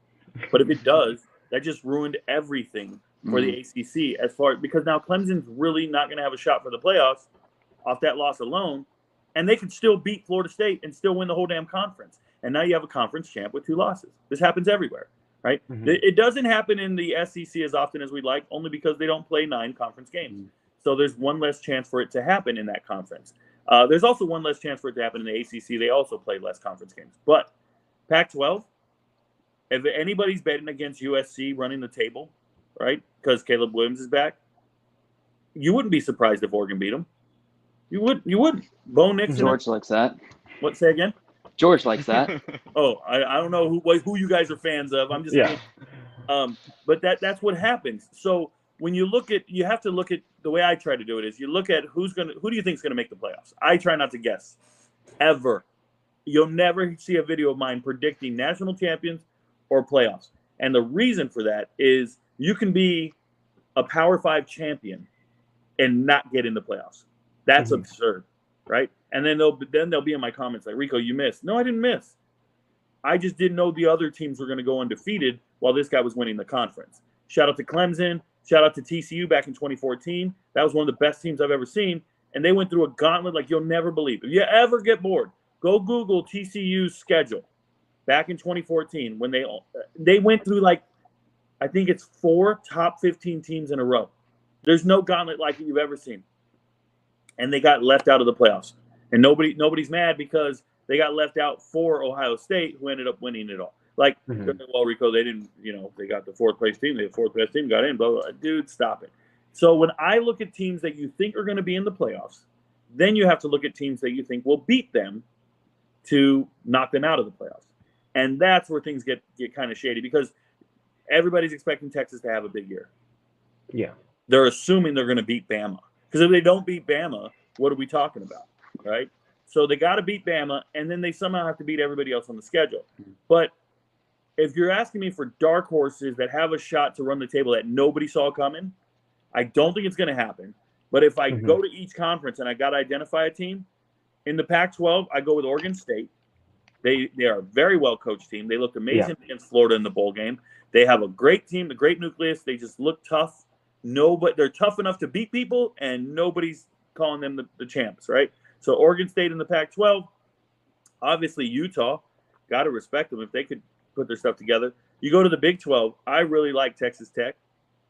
[SPEAKER 4] But if it does, that just ruined everything for the ACC because now Clemson's really not going to have a shot for the playoffs off that loss alone, and they could still beat Florida State and still win the whole damn conference. And now you have a conference champ with 2 losses. This happens everywhere, right? It doesn't happen in the SEC as often as we'd like, only because they don't play 9 conference games. So there's one less chance for it to happen in that conference. There's also one less chance for it to happen in the ACC. They also play less conference games. But Pac-12, if anybody's betting against USC running the table, right, because Caleb Williams is back, you wouldn't be surprised if Oregon beat them. You wouldn't. Bo Nix.
[SPEAKER 3] George likes that.
[SPEAKER 4] What? Say again?
[SPEAKER 3] George likes that.
[SPEAKER 4] Oh, I don't know who you guys are fans of. I'm just kidding. But that's what happens. So when you have to look at the way I try to do it is you look at who do you think is going to make the playoffs? I try not to guess ever. You'll never see a video of mine predicting national champions or playoffs. And the reason for that is you can be a Power 5 champion and not get in the playoffs. That's absurd, right? And then they'll be in my comments like, Rico, you missed. No, I didn't miss. I just didn't know the other teams were going to go undefeated while this guy was winning the conference. Shout out to Clemson. Shout out to TCU back in 2014. That was one of the best teams I've ever seen. And they went through a gauntlet like you'll never believe. If you ever get bored, go Google TCU's schedule back in 2014 when they went through I think it's 4 top 15 teams in a row. There's no gauntlet like you've ever seen. And they got left out of the playoffs. And nobody's mad because they got left out for Ohio State, who ended up winning it all. Well, Rico, they didn't, they got the 4th place team. The 4th place team got in, blah, blah, blah. Dude, stop it. So when I look at teams that you think are going to be in the playoffs, then you have to look at teams that you think will beat them to knock them out of the playoffs. And that's where things get kind of shady because everybody's expecting Texas to have a big year.
[SPEAKER 2] Yeah.
[SPEAKER 4] They're assuming they're going to beat Bama. Because if they don't beat Bama, what are we talking about, right? So they got to beat Bama, and then they somehow have to beat everybody else on the schedule. But if you're asking me for dark horses that have a shot to run the table that nobody saw coming, I don't think it's going to happen. But if I go to each conference and I got to identify a team, in the Pac-12, I go with Oregon State. They are a very well-coached team. They looked amazing against Florida in the bowl game. They have a great team, the great nucleus. They just look tough. They're tough enough to beat people, and nobody's calling them the champs, right? So Oregon State in the Pac-12, obviously Utah, got to respect them if they could put their stuff together. You go to the Big 12, I really like Texas Tech.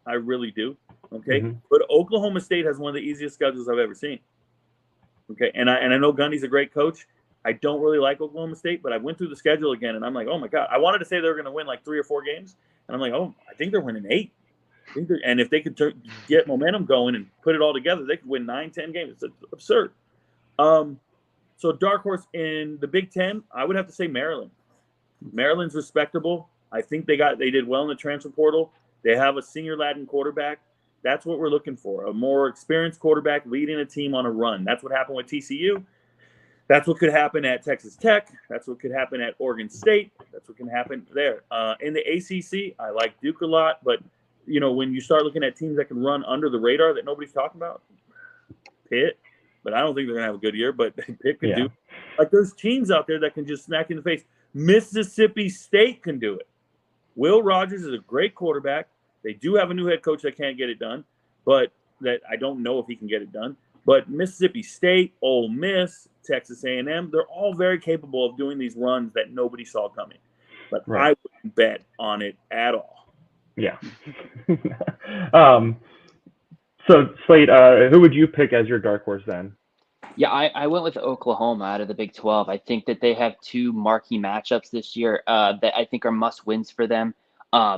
[SPEAKER 4] I really do, okay? But Oklahoma State has one of the easiest schedules I've ever seen, okay? And I know Gundy's a great coach. I don't really like Oklahoma State, but I went through the schedule again, and I'm like, oh, my God. I wanted to say they were going to win 3 or 4 games, and I'm like, oh, I think they're winning 8. And if they could get momentum going and put it all together, they could win 9, 10 games. It's absurd. So dark horse in the Big Ten, I would have to say Maryland. Maryland's respectable. I think they did well in the transfer portal. They have a senior Latin quarterback. That's what we're looking for, a more experienced quarterback leading a team on a run. That's what happened with TCU. That's what could happen at Texas Tech. That's what could happen at Oregon State. That's what can happen there. In the ACC, I like Duke a lot, but when you start looking at teams that can run under the radar that nobody's talking about, Pitt, but I don't think they're going to have a good year, but Pitt can do. There's teams out there that can just smack you in the face. Mississippi State can do it. Will Rogers is a great quarterback. They do have a new head coach that can't get it done, but that I don't know if he can get it done. But Mississippi State, Ole Miss, Texas A&M, they're all very capable of doing these runs that nobody saw coming. But I wouldn't bet on it at all.
[SPEAKER 2] Yeah. So Slate, who would you pick as your dark horse then?
[SPEAKER 3] Yeah, I went with Oklahoma out of the Big 12. I think that they have 2 marquee matchups this year that I think are must-wins for them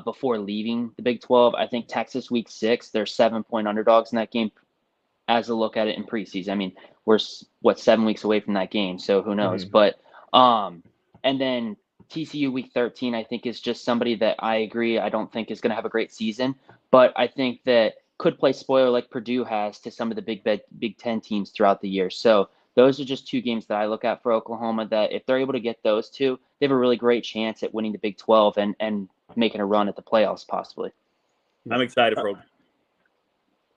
[SPEAKER 3] before leaving the Big 12. I think Texas week 6, they're 7-point underdogs in that game as a look at it in preseason. I mean, we're 7 weeks away from that game, so who knows? But and then TCU week 13, I think, is just somebody that I agree I don't think is going to have a great season, but I think that could play spoiler like Purdue has to some of the Big Ten teams throughout the year. So those are just two games that I look at for Oklahoma that if they're able to get those two, they have a really great chance at winning the Big 12 and making a run at the playoffs possibly.
[SPEAKER 4] I'm excited for Oklahoma.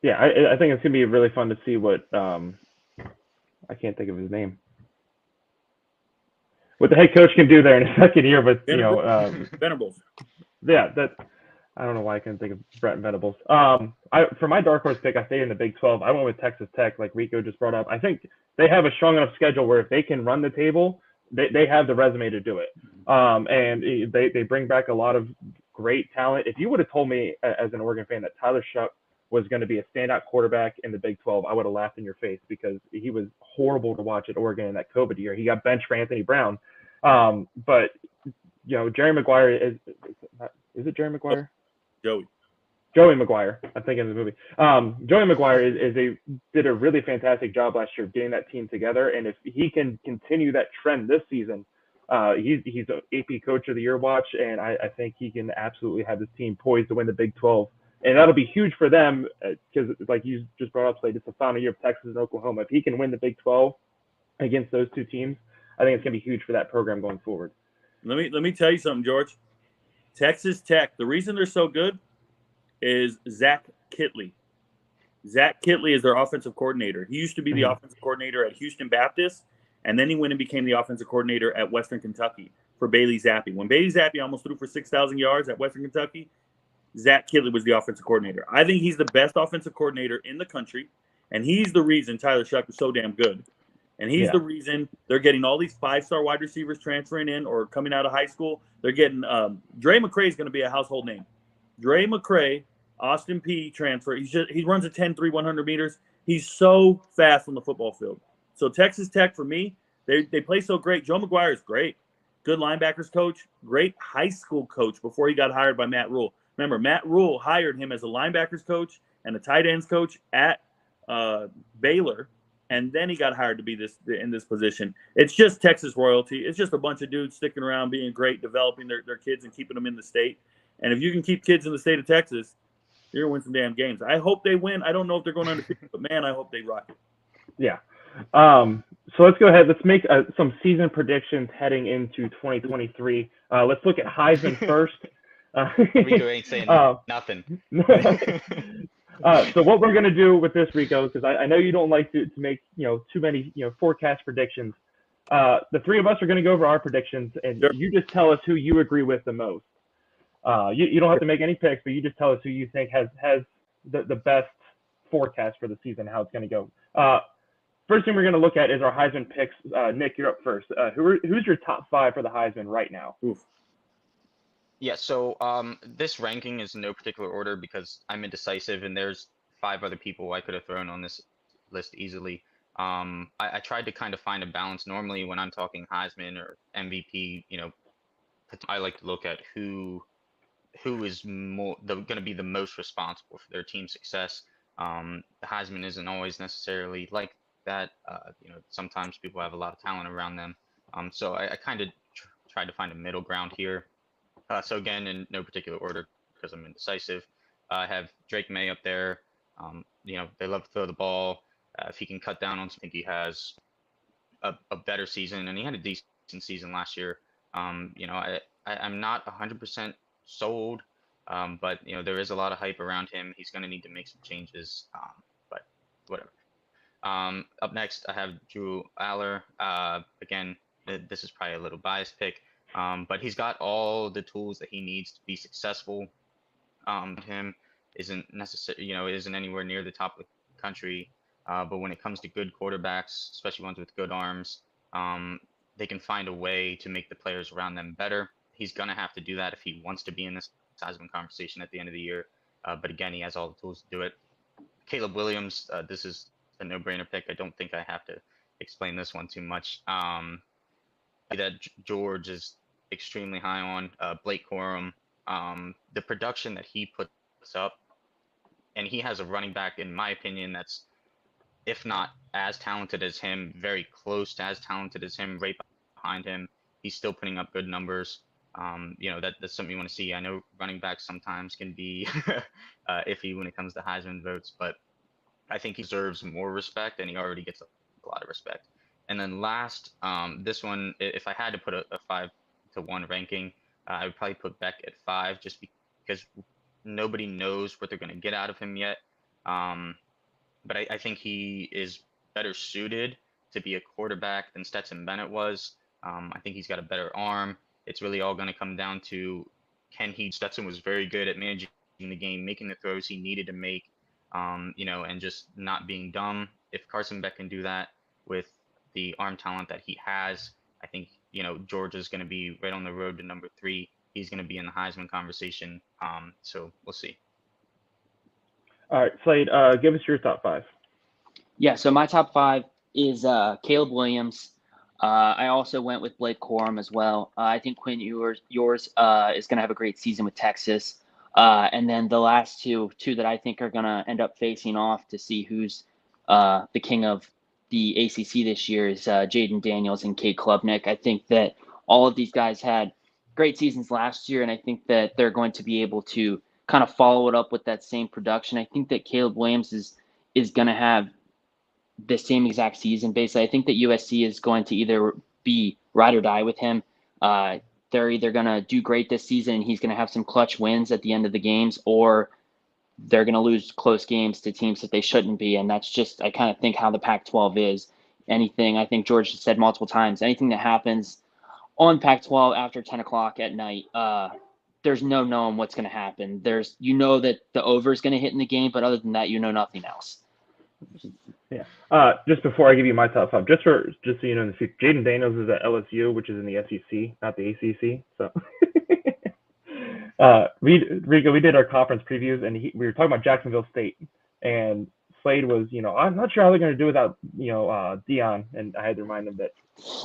[SPEAKER 2] Yeah, I think it's gonna be really fun to see what I can't think of his name. What the head coach can do there in his second year, but
[SPEAKER 4] Venables.
[SPEAKER 2] Yeah, that I don't know why I couldn't think of Brett Venables. For my dark horse pick, I stayed in the Big 12. I went with Texas Tech, like Rico just brought up. I think they have a strong enough schedule where if they can run the table, they have the resume to do it. And they bring back a lot of great talent. If you would have told me as an Oregon fan that Tyler Shuck was going to be a standout quarterback in the Big 12, I would have laughed in your face because he was horrible to watch at Oregon in that COVID year. He got benched for Anthony Brown. But Jerry Maguire is it Jerry Maguire? Joey Maguire, I'm thinking of the movie. Joey Maguire did a really fantastic job last year of getting that team together, and if he can continue that trend this season, he's an AP Coach of the Year watch, and I think he can absolutely have this team poised to win the Big 12, and that'll be huge for them because, like you just brought up, Slade, it's the final year of Texas and Oklahoma. If he can win the Big 12 against those two teams, I think it's going to be huge for that program going forward.
[SPEAKER 4] Let me tell you something, George. Texas Tech, the reason they're so good is Zach Kittley. Zach Kittley is their offensive coordinator. He used to be the offensive coordinator at Houston Baptist, and then he went and became the offensive coordinator at Western Kentucky for Bailey Zappi. When Bailey Zappi almost threw for 6,000 yards at Western Kentucky, Zach Kittley was the offensive coordinator. I think he's the best offensive coordinator in the country, and he's the reason Tyler Shuck is so damn good. And he's the reason they're getting all these 5-star wide receivers transferring in or coming out of high school. They're getting Dre McCray is going to be a household name. Dre McCray, Austin P transfer. He runs a 10-3, 100 meters. He's so fast on the football field. So Texas Tech, for me, they play so great. Joe McGuire is great. Good linebackers coach. Great high school coach before he got hired by Matt Rule. Remember, Matt Rule hired him as a linebackers coach and a tight ends coach at Baylor. And then he got hired to be in this position. It's just Texas royalty. It's just a bunch of dudes sticking around, being great, developing their kids and keeping them in the state. And if you can keep kids in the state of Texas, you're going to win some damn games. I hope they win. I don't know if they're going undefeated, but, man, I hope they rock it.
[SPEAKER 2] Yeah. So let's go ahead. Let's make some season predictions heading into 2023. Let's look at Heisman first.
[SPEAKER 6] Rico ain't saying nothing.
[SPEAKER 2] So what we're going to do with this, Rico, because I know you don't like to make too many forecast predictions. The three of us are going to go over our predictions, and you just tell us who you agree with the most. You don't have to make any picks, but you just tell us who you think has the best forecast for the season, how it's going to go. First thing we're going to look at is our Heisman picks. Nick, you're up first. Who's your top 5 for the Heisman right now?
[SPEAKER 4] Oof.
[SPEAKER 6] Yeah, so this ranking is in no particular order because I'm indecisive, and there's 5 other people I could have thrown on this list easily. I tried to kind of find a balance. Normally, when I'm talking Heisman or MVP, I like to look at who is going to be the most responsible for their team's success. The Heisman isn't always necessarily like that. Sometimes people have a lot of talent around them. So I kind of tried to find a middle ground here. So again, in no particular order because I'm indecisive, I have Drake May up there. They love to throw the ball. If he can cut down on something, he has a better season, and he had a decent season last year. I'm not 100% sold, but there is a lot of hype around him. He's going to need to make some changes, but whatever. Up next, I have Drew Aller. Again, this is probably a little biased pick. But he's got all the tools that he needs to be successful. Him isn't anywhere near the top of the country. But when it comes to good quarterbacks, especially ones with good arms, they can find a way to make the players around them better. He's going to have to do that if he wants to be in this Heisman conversation at the end of the year. But again, he has all the tools to do it. Caleb Williams, this is a no-brainer pick. I don't think I have to explain this one too much. That George is extremely high on. Blake Corum, the production that he puts up, and he has a running back, in my opinion, that's, if not as talented as him, very close to as talented as him, right behind him. he's still putting up good numbers. That's something you want to see. I know running backs sometimes can be iffy when it comes to Heisman votes, but I think he deserves more respect, and he already gets a lot of respect. And then last, this one, if I had to put a 5-1 ranking, I would probably put Beck at 5, just because nobody knows what they're going to get out of him yet. But I think he is better suited to be a quarterback than Stetson Bennett was. I think he's got a better arm. It's really all going to come down to Stetson was very good at managing the game, making the throws he needed to make, and just not being dumb. If Carson Beck can do that with the arm talent that he has, I think, Georgia's going to be right on the road to number 3. He's going to be in the Heisman conversation. So we'll see.
[SPEAKER 2] All right, Slade, give us your top 5.
[SPEAKER 3] Yeah, so my top 5 is Caleb Williams. I also went with Blake Corum as well. I think Quinn yours is going to have a great season with Texas. And then the last two that I think are going to end up facing off to see who's the king of the ACC this year is Jaden Daniels and Cade Klubnik. I think that all of these guys had great seasons last year, and I think that they're going to be able to kind of follow it up with that same production. I think that Caleb Williams is going to have the same exact season. Basically, I think that USC is going to either be ride or die with him. They're either going to do great this season and he's going to have some clutch wins at the end of the games, or they're going to lose close games to teams that they shouldn't be. And that's just, I kind of think how the Pac-12 is. Anything, I think George has said multiple times, anything that happens on Pac-12 after 10 o'clock at night, there's no knowing what's going to happen. That the over is going to hit in the game, but other than that, nothing else.
[SPEAKER 2] Yeah. Just before I give you my top 5, just so you know, in the future, Jaden Daniels is at LSU, which is in the SEC, not the ACC. So, Rico, we did our conference previews, and we were talking about Jacksonville State, and Slade was, I'm not sure how they're going to do without, Dion, and I had to remind them that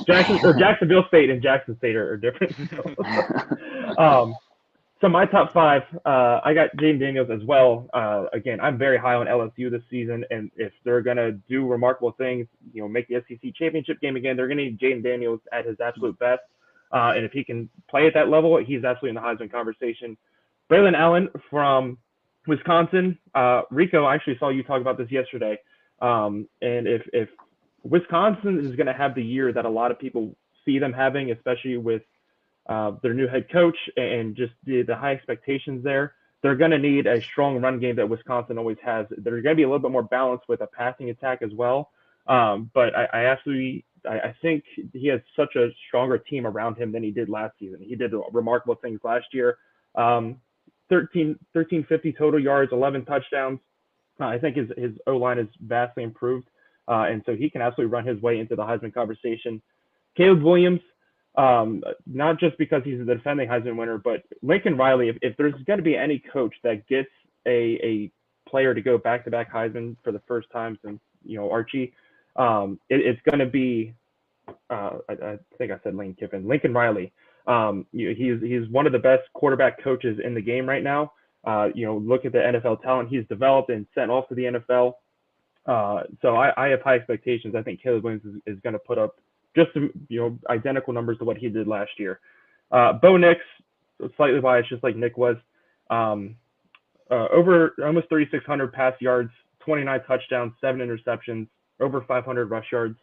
[SPEAKER 2] Jacksonville State and Jackson State are different. So my top 5, I got Jaden Daniels as well. Again, I'm very high on LSU this season, and if they're going to do remarkable things, make the SEC championship game again, they're going to need Jaden Daniels at his absolute best. And if he can play at that level, he's absolutely in the Heisman conversation. Braylon Allen from Wisconsin. Rico, I actually saw you talk about this yesterday. And if Wisconsin is going to have the year that a lot of people see them having, especially with their new head coach and just the high expectations there, they're going to need a strong run game that Wisconsin always has. They're going to be a little bit more balanced with a passing attack as well. But I think he has such a stronger team around him than he did last season. He did remarkable things last year. 1350 total yards, 11 touchdowns. I think his O-line is vastly improved. And so he can absolutely run his way into the Heisman conversation. Caleb Williams, not just because he's the defending Heisman winner, but Lincoln Riley, if there's going to be any coach that gets a player to go back-to-back Heisman for the first time since, Archie, it's going to be, I think I said Lane Kiffin, Lincoln Riley. He's one of the best quarterback coaches in the game right now. Look at the NFL talent he's developed and sent off to the NFL. So I have high expectations. I think Caleb Williams is going to put up just identical numbers to what he did last year. Bo Nix, slightly biased, just like Nick was. Over almost 3,600 pass yards, 29 touchdowns, 7 interceptions, over 500 rush yards.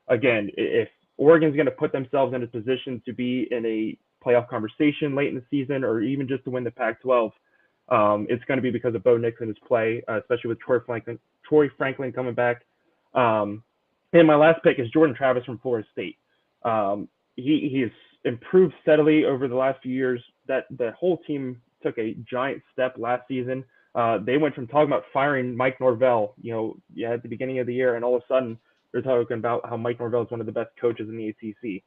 [SPEAKER 2] Again, if Oregon's going to put themselves in a position to be in a playoff conversation late in the season, or even just to win the Pac-12, it's going to be because of Bo Nix and his play, especially with Troy Franklin coming back. And my last pick is Jordan Travis from Florida State. He has improved steadily over the last few years. That the whole team took a giant step last season. They went from talking about firing Mike Norvell, at the beginning of the year, and all of a sudden they're talking about how Mike Norvell is one of the best coaches in the ACC.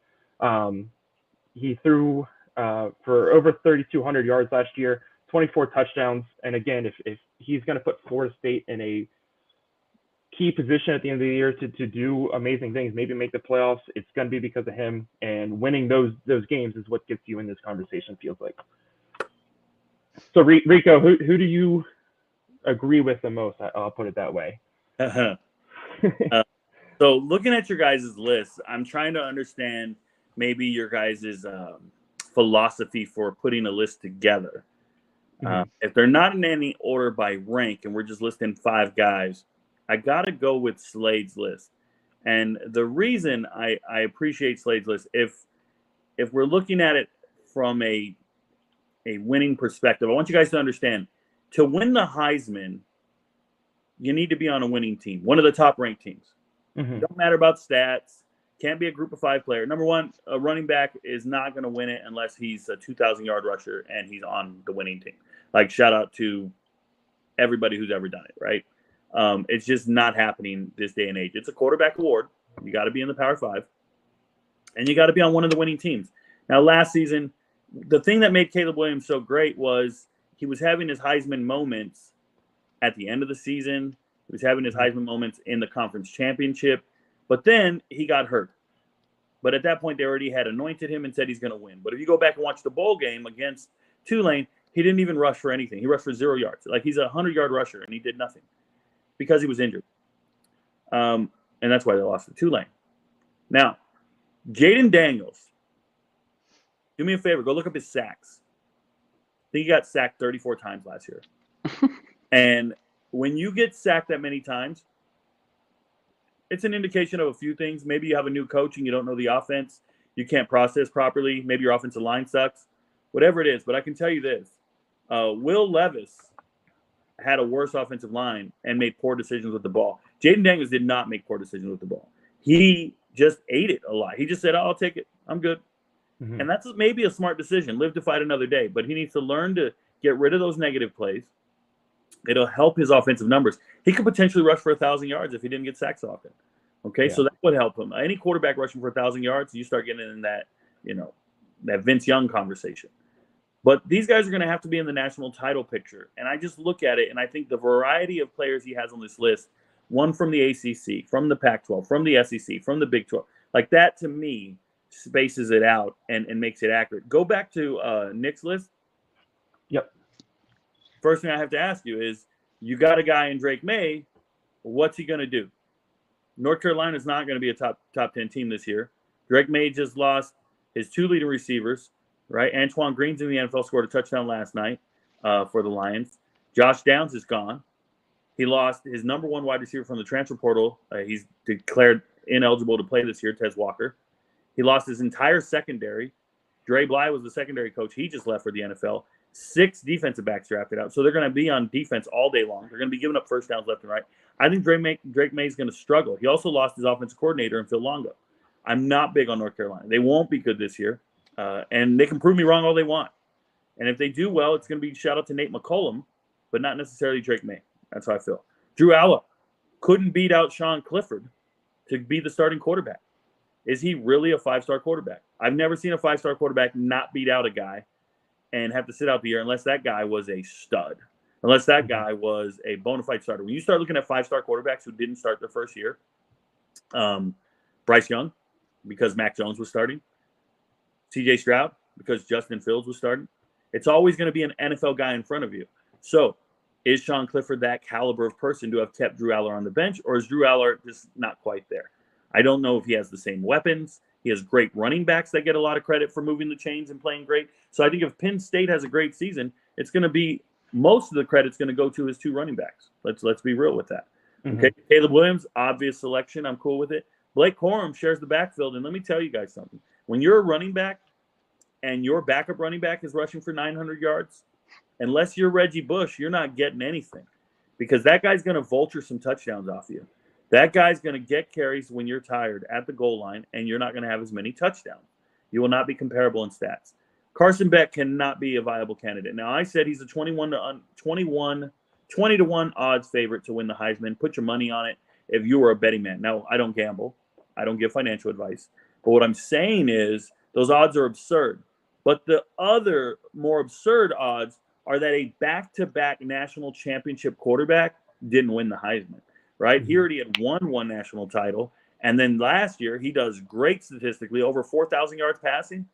[SPEAKER 2] He threw for over 3,200 yards last year, 24 touchdowns. And again, if he's going to put Florida State in a key position at the end of the year to do amazing things, maybe make the playoffs, it's going to be because of him. And winning those games is what gets you in this conversation, feels like. So Rico, who do you agree with the most? I'll put it that way.
[SPEAKER 4] So looking at your guys' list, I'm trying to understand maybe your guys' philosophy for putting a list together. If they're not in any order by rank and we're just listing 5 guys, I got to go with Slade's list. And the reason I appreciate Slade's list, if we're looking at it from a winning perspective, I want you guys to understand, to win the Heisman, you need to be on a winning team, one of the top ranked teams. Don't matter about stats. Can't be a group of 5 player. Number one, a running back is not going to win it unless he's a 2,000-yard rusher and he's on the winning team. Like, shout out to everybody who's ever done it, right? It's just not happening this day and age. It's a quarterback award. You got to be in the Power 5. And you got to be on one of the winning teams. Now, last season, the thing that made Caleb Williams so great was he was having his Heisman moments at the end of the season. He was having his Heisman moments in the conference championship. But then he got hurt. But at that point, they already had anointed him and said he's going to win. But if you go back and watch the bowl game against Tulane, he didn't even rush for anything. He rushed for 0 yards. Like, he's a 100-yard rusher, and he did nothing because he was injured. And that's why they lost to Tulane. Now, Jaden Daniels, do me a favor. Go look up his sacks. I think he got sacked 34 times last year. And when you get sacked that many times, it's an indication of a few things. Maybe you have a new coach and you don't know the offense. You can't process properly. Maybe your offensive line sucks. Whatever it is. But I can tell you this. Will Levis had a worse offensive line and made poor decisions with the ball. Jaden Daniels did not make poor decisions with the ball. He just ate it a lot. He just said, I'll take it. I'm good. And that's maybe a smart decision. Live to fight another day. But he needs to learn to get rid of those negative plays. It'll help his offensive numbers. He could potentially rush for 1,000 yards if he didn't get sacks often. Okay, so that would help him. Any quarterback rushing for 1,000 yards, you start getting in that, that Vince Young conversation. But these guys are going to have to be in the national title picture. And I just look at it, and I think the variety of players he has on this list, one from the ACC, from the Pac-12, from the SEC, from the Big 12, like that to me spaces it out and makes it accurate. Go back to Nick's list.
[SPEAKER 2] Yep.
[SPEAKER 4] First thing I have to ask you is, you got a guy in Drake May. What's he going to do? North Carolina is not going to be a top 10 team this year. Drake May just lost his 2 leading receivers, right? Antoine Green's in the NFL, scored a touchdown last night for the Lions. Josh Downs is gone. He lost his number 1 wide receiver from the transfer portal. He's declared ineligible to play this year, Tez Walker. He lost his entire secondary. Dre Bly was the secondary coach. He just left for the NFL. 6 defensive backs drafted out. So they're going to be on defense all day long. They're going to be giving up first downs left and right. I think Drake May is going to struggle. He also lost his offensive coordinator in Phil Longo. I'm not big on North Carolina. They won't be good this year. And they can prove me wrong all they want. And if they do well, it's going to be shout out to Nate McCollum, but not necessarily Drake May. That's how I feel. Drew Allar couldn't beat out Sean Clifford to be the starting quarterback. Is he really a 5-star quarterback? I've never seen a 5-star quarterback not beat out a guy and have to sit out the year unless that guy was a stud, unless that guy was a bona fide starter. When you start looking at 5-star quarterbacks who didn't start their first year, Bryce Young, because Mac Jones was starting, C.J. Stroud, because Justin Fields was starting, it's always going to be an NFL guy in front of you. So is Sean Clifford that caliber of person to have kept Drew Allar on the bench, or is Drew Allar just not quite there? I don't know if he has the same weapons. He has great running backs that get a lot of credit for moving the chains and playing great. So I think if Penn State has a great season, it's going to be most of the credit's going to go to his 2 running backs. Let's be real with that. Okay, Caleb Williams, obvious selection. I'm cool with it. Blake Corum shares the backfield, and let me tell you guys something. When you're a running back and your backup running back is rushing for 900 yards, unless you're Reggie Bush, you're not getting anything because that guy's going to vulture some touchdowns off you. That guy's going to get carries when you're tired at the goal line, and you're not going to have as many touchdowns. You will not be comparable in stats. Carson Beck cannot be a viable candidate. Now, I said he's a 20 to 1 odds favorite to win the Heisman. Put your money on it if you were a betting man. Now, I don't gamble. I don't give financial advice. But what I'm saying is those odds are absurd. But the other more absurd odds are that a back-to-back national championship quarterback didn't win the Heisman. Right? He already had won 1 national title. And then last year, he does great statistically, over 4,000 yards passing.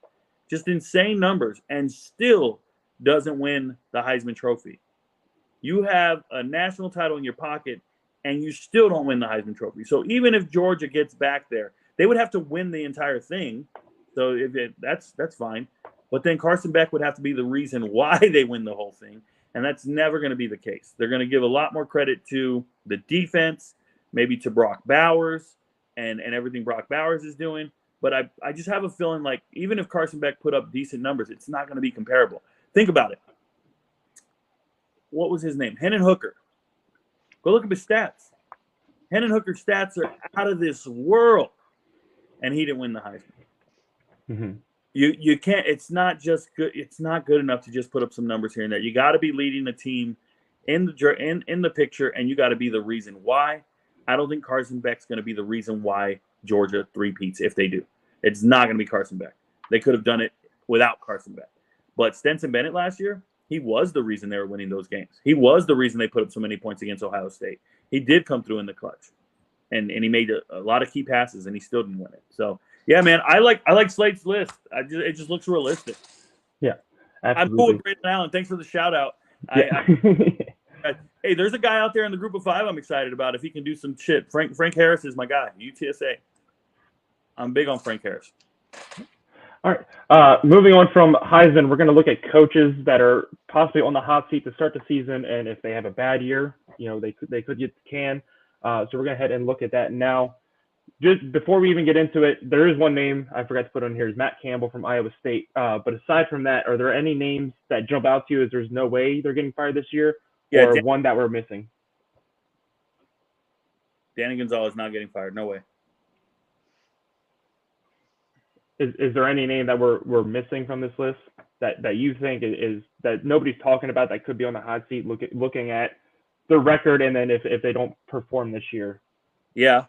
[SPEAKER 4] Just insane numbers. And still doesn't win the Heisman Trophy. You have a national title in your pocket, and you still don't win the Heisman Trophy. So even if Georgia gets back there, they would have to win the entire thing So that's fine. But then Carson Beck would have to be the reason why they win the whole thing. And that's never going to be the case. They're going to give a lot more credit to the defense, maybe to Brock Bowers and everything Brock Bowers is doing. But I just have a feeling like even if Carson Beck put up decent numbers, it's not going to be comparable. Think about it. What was his name? Hendon Hooker. Go look up his stats. Hendon Hooker's stats are out of this world. And he didn't win the Heisman.
[SPEAKER 2] Mm-hmm.
[SPEAKER 4] You can't. It's not just good. It's not good enough to just put up some numbers here and there. You got to be leading the team in the picture, and you got to be the reason why. I don't think Carson Beck's going to be the reason why Georgia three-peats if they do. It's not going to be Carson Beck. They could have done it without Carson Beck. But Stetson Bennett last year, he was the reason they were winning those games. He was the reason they put up so many points against Ohio State. He did come through in the clutch, and he made a lot of key passes, and he still didn't win it. So. Yeah, man, I like Slate's list. It just looks realistic.
[SPEAKER 2] Yeah, absolutely.
[SPEAKER 4] I'm cool with Brandon Allen. Thanks for the shout out.
[SPEAKER 2] Yeah.
[SPEAKER 4] Hey, there's a guy out there in the group of 5 I'm excited about if he can do some shit. Frank Harris is my guy. UTSA. I'm big on Frank Harris.
[SPEAKER 2] All right. Moving on from Heisman, we're going to look at coaches that are possibly on the hot seat to start the season, and if they have a bad year, they could get the can. So we're going to head and look at that now. Just before we even get into it, there is one name I forgot to put on here, is Matt Campbell from Iowa State. But aside from that, are there any names that jump out to you as there's no way they're getting fired this year, or one that we're missing?
[SPEAKER 4] Danny Gonzalez not getting fired. No way.
[SPEAKER 2] Is there any name that we're missing from this list that you think is that nobody's talking about that could be on the hot seat looking at the record, and then if they don't perform this year?
[SPEAKER 4] Yeah.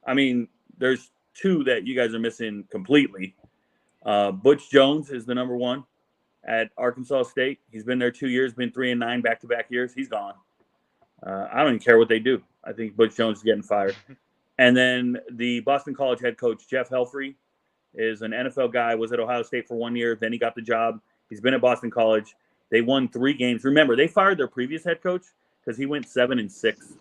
[SPEAKER 4] I mean, there's 2 that you guys are missing completely. Butch Jones is the number 1 at Arkansas State. He's been there 2 years, been 3-9 back-to-back years. He's gone. I don't even care what they do. I think Butch Jones is getting fired. And then the Boston College head coach, Jeff Helfrey, is an NFL guy, was at Ohio State for 1 year. Then he got the job. He's been at Boston College. They won 3 games. Remember, they fired their previous head coach because he went 7-6.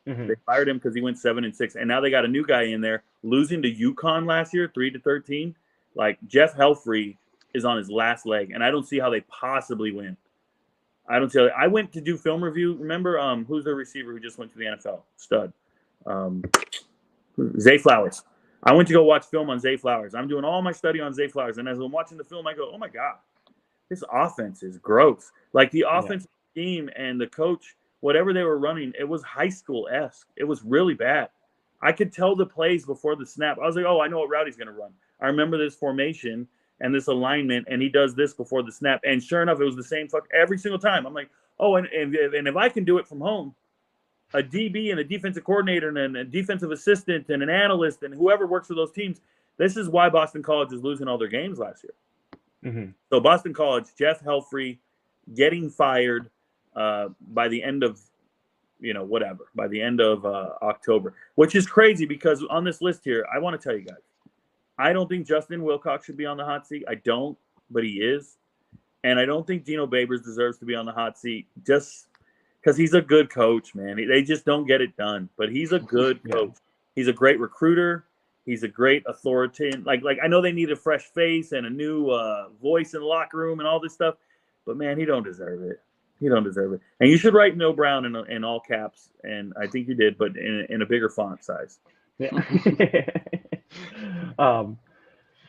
[SPEAKER 4] Mm-hmm. They fired him because he went 7-6, and now they got a new guy in there, losing to UConn last year, 3-13. Like, Jeff Helfrey is on his last leg, and I don't see how they possibly win. I went to do film review. Remember, who's the receiver who just went to the NFL? Stud. Zay Flowers. I went to go watch film on Zay Flowers. I'm doing all my study on Zay Flowers, and as I'm watching the film, I go, oh my God, this offense is gross. Like, the offensive scheme and the coach, whatever they were running, it was high school-esque. It was really bad. I could tell the plays before the snap. I was like, oh, I know what route he's going to run. I remember this formation and this alignment, and he does this before the snap. And sure enough, it was the same every single time. I'm like, oh, and if I can do it from home, a DB and a defensive coordinator and a defensive assistant and an analyst and whoever works for those teams, this is why Boston College is losing all their games last year. Mm-hmm. So Boston College, Jeff Helfrey getting fired by the end of, by the end of October, which is crazy because on this list here, I want to tell you guys, I don't think Justin Wilcox should be on the hot seat. I don't, but he is. And I don't think Dino Babers deserves to be on the hot seat just because he's a good coach, man. They just don't get it done, but he's a good coach. He's a great recruiter. He's a great authority. Like I know they need a fresh face and a new voice in the locker room and all this stuff, but man, he don't deserve it. He don't deserve it. And you should write No Brown in all caps, and I think you did, but in a bigger font size.
[SPEAKER 2] Yeah.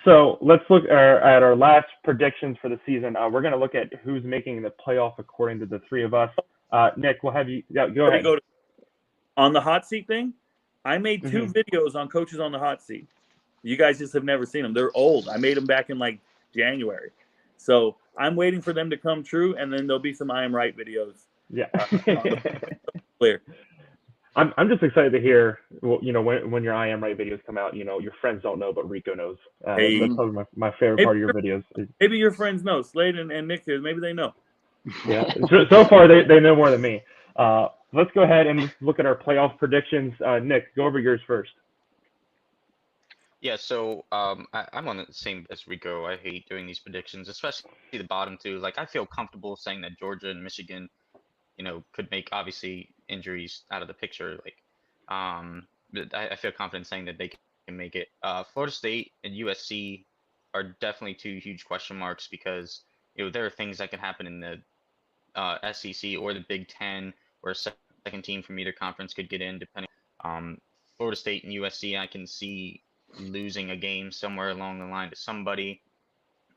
[SPEAKER 2] So let's look at our last predictions for the season. We're going to look at who's making the playoff according to the 3 of us. Nick, we'll have you go ahead.
[SPEAKER 4] On the hot seat thing, I made 2 videos on coaches on the hot seat. You guys just have never seen them. They're old. I made them back in like January. So I'm waiting for them to come true, and then there'll be some I Am Right videos.
[SPEAKER 2] Yeah.
[SPEAKER 4] Clear.
[SPEAKER 2] I'm just excited to hear, when your I Am Right videos come out, your friends don't know, but Rico knows.
[SPEAKER 4] Hey.
[SPEAKER 2] That's probably my favorite part of your videos.
[SPEAKER 4] Maybe your friends know. Slade and Nick, maybe they know.
[SPEAKER 2] Yeah. So far, they know more than me. Let's go ahead and look at our playoff predictions. Nick, go over yours first.
[SPEAKER 6] Yeah, so I'm on the same as Rico. I hate doing these predictions, especially the bottom 2. Like, I feel comfortable saying that Georgia and Michigan, could make, obviously, injuries out of the picture. Like, I feel confident saying that they can make it. Florida State and USC, are definitely two huge question marks because there are things that can happen in the SEC or the Big Ten, where a second team from either conference could get in, depending. Florida State and USC, I can see losing a game somewhere along the line to somebody.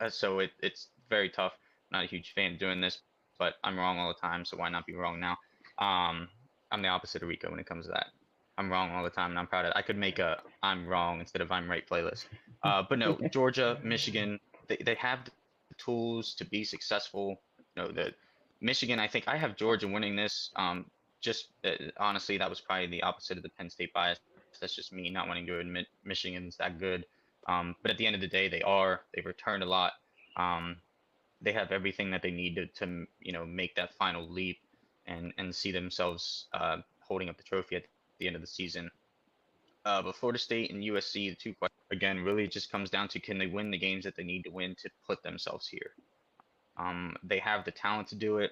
[SPEAKER 6] So it's very tough. Not a huge fan of doing this, but I'm wrong all the time, so why not be wrong now? I'm the opposite of Rico when it comes to that. I'm wrong all the time, and I'm proud of it. I could make a I'm wrong instead of I'm right playlist. But no, Georgia, Michigan, they have the tools to be successful. The Michigan, I think I have Georgia winning this. Honestly, that was probably the opposite of the Penn State bias. That's just me not wanting to admit Michigan's that good. But at the end of the day, they've returned a lot. They have everything that they need to make that final leap and see themselves holding up the trophy at the end of the season. But Florida State and USC, the two questions, again, really just comes down to, can they win the games that they need to win to put themselves here? They have the talent to do it.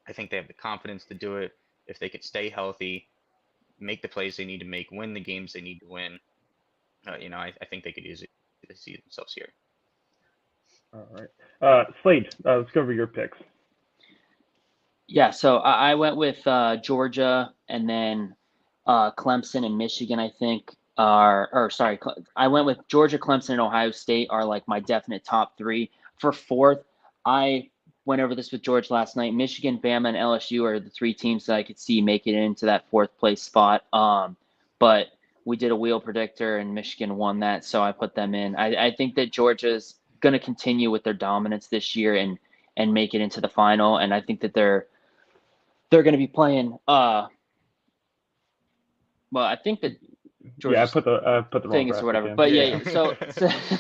[SPEAKER 6] I think they have the confidence to do it. If they could stay healthy, make the plays they need to make, win the games they need to win, I think they could easily see themselves here.
[SPEAKER 2] All right. Slade, let's go over your picks.
[SPEAKER 3] Yeah, so I went with Georgia, and then Clemson and Michigan, I think, I went with Georgia, Clemson, and Ohio State are like my definite top three. For fourth, I went over this with George last night. Michigan, Bama, and LSU are the three teams that I could see making it into that fourth place spot. But we did a wheel predictor, and Michigan won that, so I put them in. I think that Georgia's going to continue with their dominance this year and make it into the final, and I think that they're going to be playing. Well, I think that Georgia's
[SPEAKER 2] put the wrong
[SPEAKER 3] thing is or whatever.
[SPEAKER 2] again.
[SPEAKER 3] But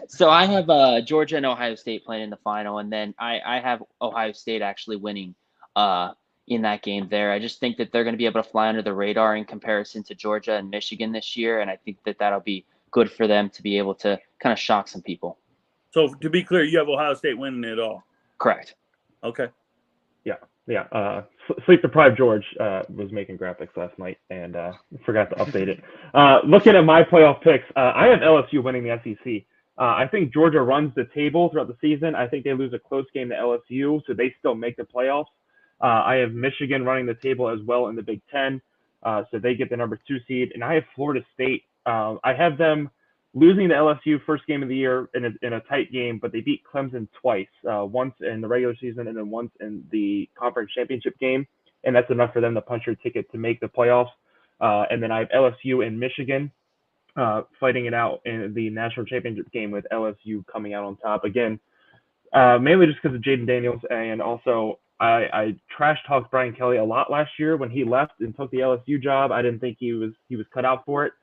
[SPEAKER 3] so I have Georgia and Ohio State playing in the final, and then I have Ohio State actually winning in that game there. I just think that they're going to be able to fly under the radar in comparison to Georgia and Michigan this year, and I think that that'll be good for them to be able to kind of shock some people.
[SPEAKER 4] So to be clear, you have Ohio State winning it all.
[SPEAKER 3] Correct.
[SPEAKER 4] Okay.
[SPEAKER 2] Yeah. Sleep deprived George was making graphics last night and forgot to update it. Looking at my playoff picks, I have LSU winning the SEC. I think Georgia runs the table throughout the season. I think they lose a close game to LSU, so they still make the playoffs. I have Michigan running the table as well in the Big Ten, so they get the number 2 seed. And I have Florida State. I have them losing to LSU first game of the year in a tight game, but they beat Clemson twice, once in the regular season and then once in the conference championship game, and that's enough for them to punch their ticket to make the playoffs. And then I have LSU and Michigan fighting it out in the national championship game with LSU coming out on top again, mainly just because of Jaden Daniels, and also I trash talked Brian Kelly a lot last year when he left and took the LSU job. I didn't think he was cut out for it.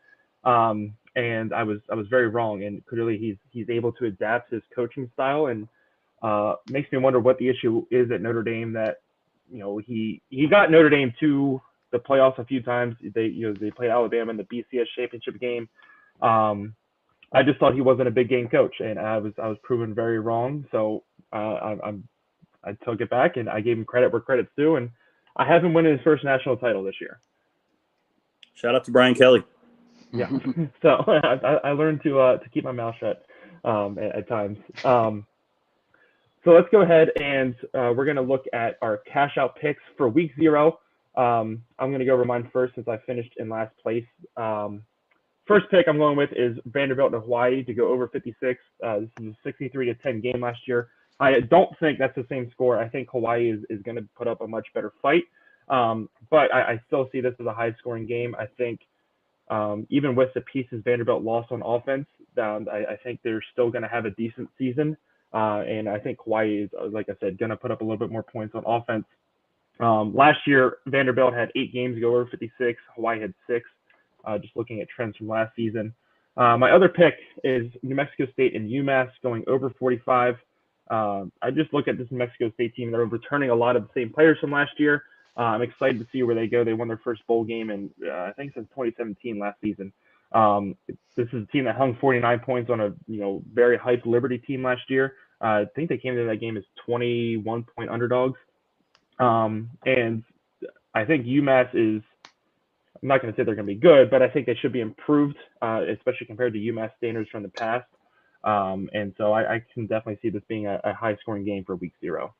[SPEAKER 2] And I was very wrong, and clearly he's able to adapt his coaching style, and makes me wonder what the issue is at Notre Dame that he got Notre Dame to the playoffs a few times. They played Alabama in the BCS championship game. I just thought he wasn't a big game coach, and I was proven very wrong. So I took it back and I gave him credit where credit's due, and I have him winning his first national title this year.
[SPEAKER 4] Shout out to Brian Kelly.
[SPEAKER 2] Yeah, so I learned to keep my mouth shut at times. So let's go ahead and we're going to look at our cash out picks for week 0. I'm going to go over mine first since I finished in last place. First pick I'm going with is Vanderbilt and Hawaii to go over 56. This is a 63-10 game last year. I don't think that's the same score. I think Hawaii is going to put up a much better fight, but I still see this as a high-scoring game. I think even with the pieces Vanderbilt lost on offense, I think they're still going to have a decent season. And I think Hawaii is, like I said, going to put up a little bit more points on offense. Last year, Vanderbilt had 8 games to go over 56. Hawaii had 6, just looking at trends from last season. My other pick is New Mexico State and UMass going over 45. I just look at this New Mexico State team. They're returning a lot of the same players from last year. I'm excited to see where they go. They won their first bowl game in, I think, since 2017 last season. This is a team that hung 49 points on a very hyped Liberty team last year. I think they came into that game as 21-point underdogs. And I think UMass is, I'm not going to say they're going to be good, but I think they should be improved, especially compared to UMass standards from the past. And so I can definitely see this being a high-scoring game for Week 0.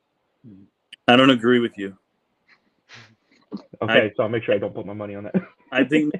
[SPEAKER 4] I don't agree with you.
[SPEAKER 2] Okay, so I'll make sure I don't put my money on that.
[SPEAKER 4] I think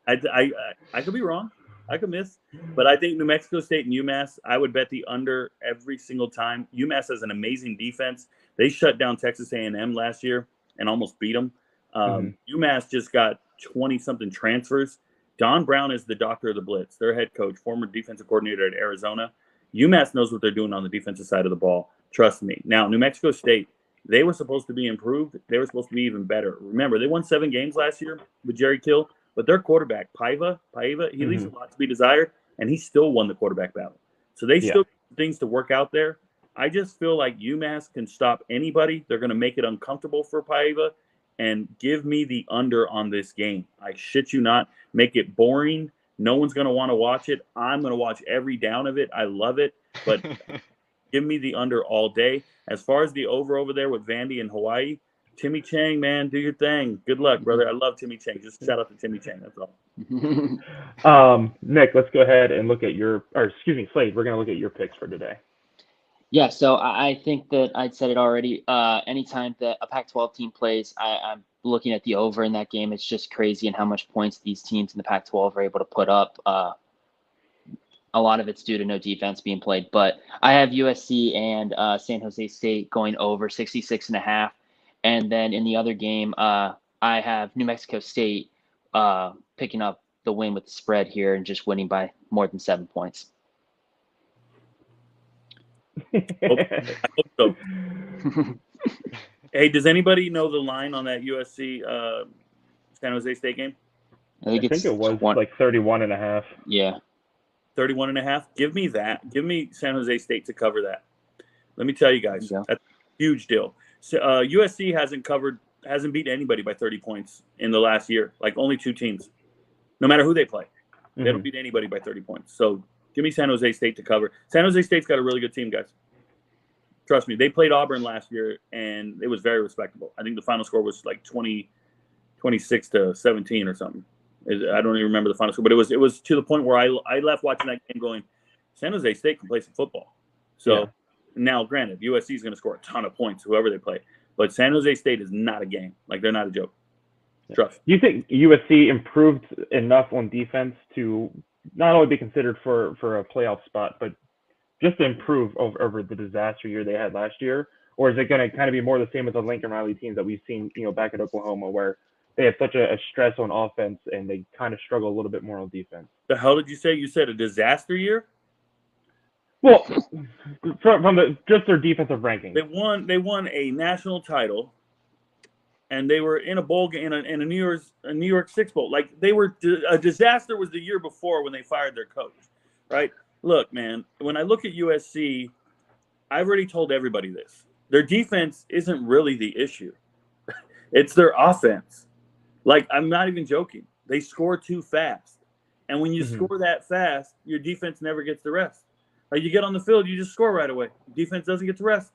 [SPEAKER 4] I could be wrong. I could miss. But I think New Mexico State and UMass, I would bet the under every single time. UMass has an amazing defense. They shut down Texas A&M last year and almost beat them. UMass just got 20-something transfers. Don Brown is the doctor of the blitz, their head coach, former defensive coordinator at Arizona. UMass knows what they're doing on the defensive side of the ball. Trust me. Now, New Mexico State, they were supposed to be improved. They were supposed to be even better. Remember, they won 7 games last year with Jerry Kill, but their quarterback, Paiva, he leaves a lot to be desired, and he still won the quarterback battle. So they still have things to work out there. I just feel like UMass can stop anybody. They're going to make it uncomfortable for Paiva, and give me the under on this game. I shit you not. Make it boring. No one's going to want to watch it. I'm going to watch every down of it. I love it, but give me the under all day. As far as the over there with Vandy in Hawaii, Timmy Chang, man, do your thing. Good luck, brother. I love Timmy Chang. Just shout out to Timmy Chang. That's
[SPEAKER 2] all. Nick, let's go ahead and look at Slade, we're going to look at your picks for today.
[SPEAKER 3] Yeah, so I think that I'd said it already. Anytime that a Pac-12 team plays, I'm looking at the over in that game. It's just crazy and how much points these teams in the Pac-12 are able to put up. A lot of it's due to no defense being played. But I have USC and San Jose State going over 66.5. And then in the other game, I have New Mexico State picking up the win with the spread here and just winning by more than 7 points.
[SPEAKER 4] I hope so. Hey, does anybody know the line on that USC San Jose State game?
[SPEAKER 2] I think it was like 31.5.
[SPEAKER 3] Yeah.
[SPEAKER 4] 31.5. Give me that. Give me San Jose State to cover that. Let me tell you guys, that's a huge deal. So, USC hasn't beat anybody by 30 points in the last year. Like only 2 teams. No matter who they play, they don't beat anybody by 30 points. So give me San Jose State to cover. San Jose State's got a really good team, guys. Trust me. They played Auburn last year, and it was very respectable. I think the final score was like 26-17 or something. I don't even remember the final score, but it was to the point where I left watching that game going, San Jose State can play some football. So now, granted, USC is going to score a ton of points, whoever they play. But San Jose State is not a game. Like, they're not a joke. Trust.
[SPEAKER 2] Do you think USC improved enough on defense to not only be considered for a playoff spot, but just to improve over the disaster year they had last year? Or is it going to kind of be more the same as the Lincoln Riley teams that we've seen, back at Oklahoma, where they have such a stress on offense and they kind of struggle a little bit more on defense?
[SPEAKER 4] The hell did you say? You said a disaster year?
[SPEAKER 2] Well, from just their defensive ranking.
[SPEAKER 4] They won a national title, and they were in a bowl game in a New York Six Bowl. Like, they were a disaster was the year before when they fired their coach, right? Look, man, when I look at USC, I've already told everybody this. Their defense isn't really the issue. It's their offense. Like, I'm not even joking. They score too fast. And when you score that fast, your defense never gets the rest. Like, you get on the field, you just score right away. Defense doesn't get to rest.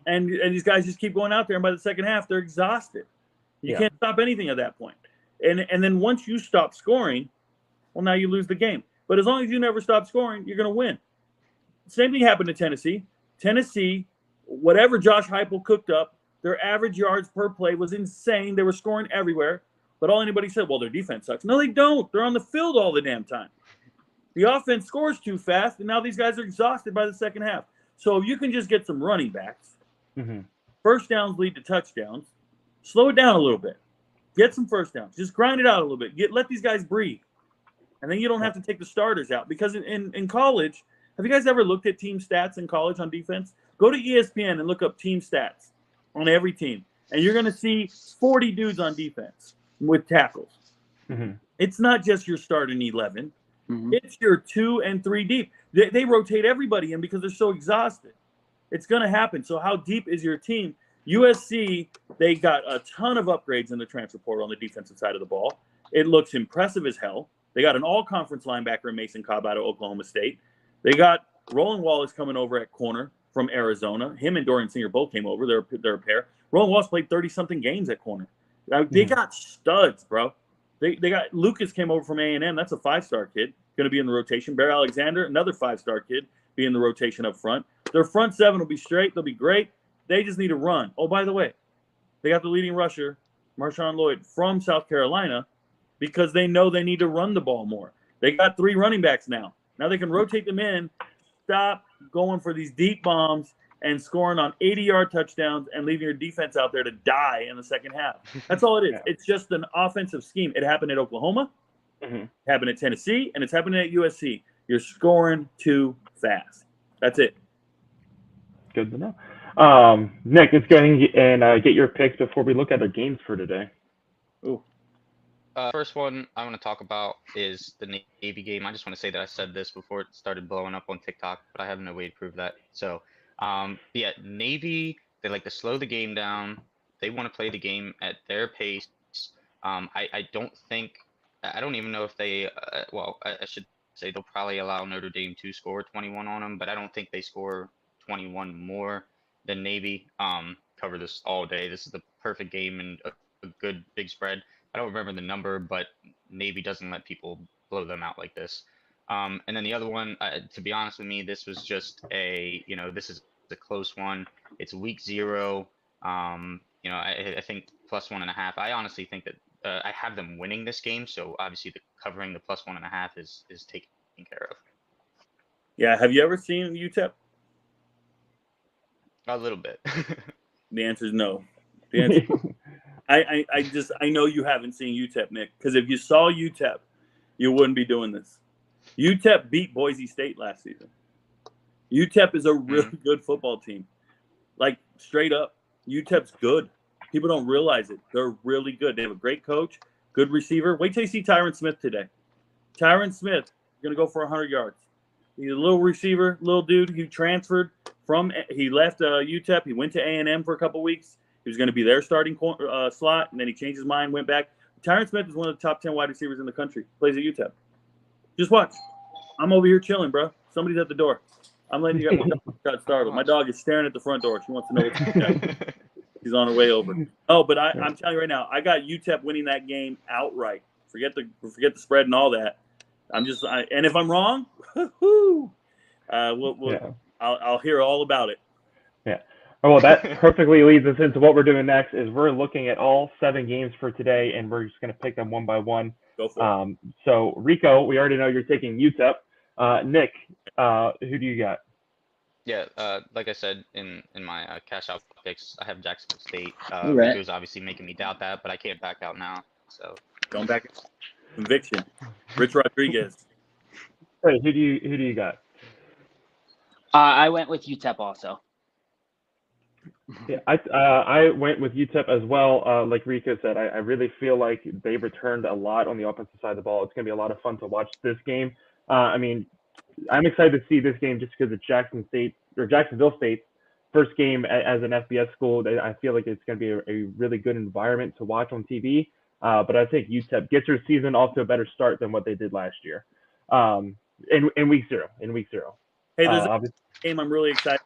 [SPEAKER 4] And these guys just keep going out there, and by the second half, they're exhausted. You can't stop anything at that point. And then once you stop scoring, well, now you lose the game. But as long as you never stop scoring, you're going to win. Same thing happened to Tennessee. Tennessee, whatever Josh Heupel cooked up, their average yards per play was insane. They were scoring everywhere. But all anybody said, well, their defense sucks. No, they don't. They're on the field all the damn time. The offense scores too fast, and now these guys are exhausted by the second half. So if you can just get some running backs, first downs lead to touchdowns, slow it down a little bit. Get some first downs. Just grind it out a little bit. Let these guys breathe. And then you don't have to take the starters out. Because in college, have you guys ever looked at team stats in college on defense? Go to ESPN and look up team stats on every team. And you're going to see 40 dudes on defense with tackles. It's not just your starting 11. It's your 2 and 3 deep. They rotate everybody in because they're so exhausted. It's going to happen. So how deep is your team? USC, they got a ton of upgrades in the transfer portal on the defensive side of the ball. It looks impressive as hell. They got an all-conference linebacker in Mason Cobb out of Oklahoma State. They got Roland Wallace coming over at corner from Arizona. Him and Dorian Singer both came over. They're a pair. Roland Wallace played 30-something games at corner. They got studs, bro. They got Lucas came over from A&M. That's a 5-star kid. going to be in the rotation. Bear Alexander, another 5-star kid, be in the rotation up front. Their front 7 will be straight. They'll be great. They just need to run. Oh, by the way, they got the leading rusher, Marshawn Lloyd, from South Carolina, because they know they need to run the ball more. They got 3 running backs now. Now they can rotate them in, stop going for these deep bombs and scoring on 80-yard touchdowns and leaving your defense out there to die in the second half. That's all it is.
[SPEAKER 2] Yeah.
[SPEAKER 4] It's just an offensive scheme. It happened at Oklahoma, it happened at Tennessee, and it's happening at USC. You're scoring too fast. That's it.
[SPEAKER 2] Good to know. Nick, let's go ahead and get your picks before we look at the games for today.
[SPEAKER 4] Ooh.
[SPEAKER 6] First one I want to talk about is the Navy game. I just want to say that I said this before it started blowing up on TikTok, but I have no way to prove that. So, yeah, Navy, they like to slow the game down. They want to play the game at their pace. I don't even know if they, I should say they'll probably allow Notre Dame to score 21 on them, but I don't think they score 21 more than Navy. Cover this all day. This is the perfect game and a good big spread. I don't remember the number, but Navy doesn't let people blow them out like this. And then the other one, to be honest with me, this was just this is a close one. It's week 0. I think +1.5. I honestly think that I have them winning this game. So obviously covering the +1.5 is taken care of.
[SPEAKER 4] Yeah. Have you ever seen UTEP?
[SPEAKER 6] A little bit.
[SPEAKER 4] The answer is no. The answer I know you haven't seen UTEP, Nick, because if you saw UTEP, you wouldn't be doing this. UTEP beat Boise State last season. UTEP is a really good football team. Like, straight up, UTEP's good. People don't realize it. They're really good. They have a great coach, good receiver. Wait till you see Tyron Smith today. Tyron Smith is going to go for 100 yards. He's a little receiver, little dude. He transferred he left UTEP. He went to A&M for a couple weeks. He was going to be their starting slot, and then he changed his mind, went back. Tyron Smith is one of the top 10 wide receivers in the country. Plays at UTEP. Just watch. I'm over here chilling, bro. Somebody's at the door. I'm letting you get my dog got startled. My dog is staring at the front door. She wants to know what's happening. She's on her way over. Oh, but I'm telling you right now, I got UTEP winning that game outright. Forget the spread and all that. And if I'm wrong, I'll hear all about it.
[SPEAKER 2] Yeah. Well, that perfectly leads us into what we're doing next. Is we're looking at all 7 games for today, and we're just going to pick them one by one.
[SPEAKER 4] Go for it.
[SPEAKER 2] So Rico, we already know you're taking UTEP. Nick, who do you got?
[SPEAKER 6] Yeah, like I said in my cash out picks, I have Jacksonville State.
[SPEAKER 3] Right.
[SPEAKER 6] Rico's obviously making me doubt that, but I can't back out now. So
[SPEAKER 4] going back, conviction. Rich Rodriguez.
[SPEAKER 2] Wait, who do you got?
[SPEAKER 3] I went with UTEP also.
[SPEAKER 2] Yeah, I went with UTEP as well. Like Rico said, I really feel like they returned a lot on the offensive side of the ball. It's going to be a lot of fun to watch this game. I mean, I'm excited to see this game just because it's Jacksonville State's first game as an FBS school. I feel like it's going to be a really good environment to watch on TV. But I think UTEP gets their season off to a better start than what they did last year. In week 0.
[SPEAKER 4] Hey, there's a game I'm really excited.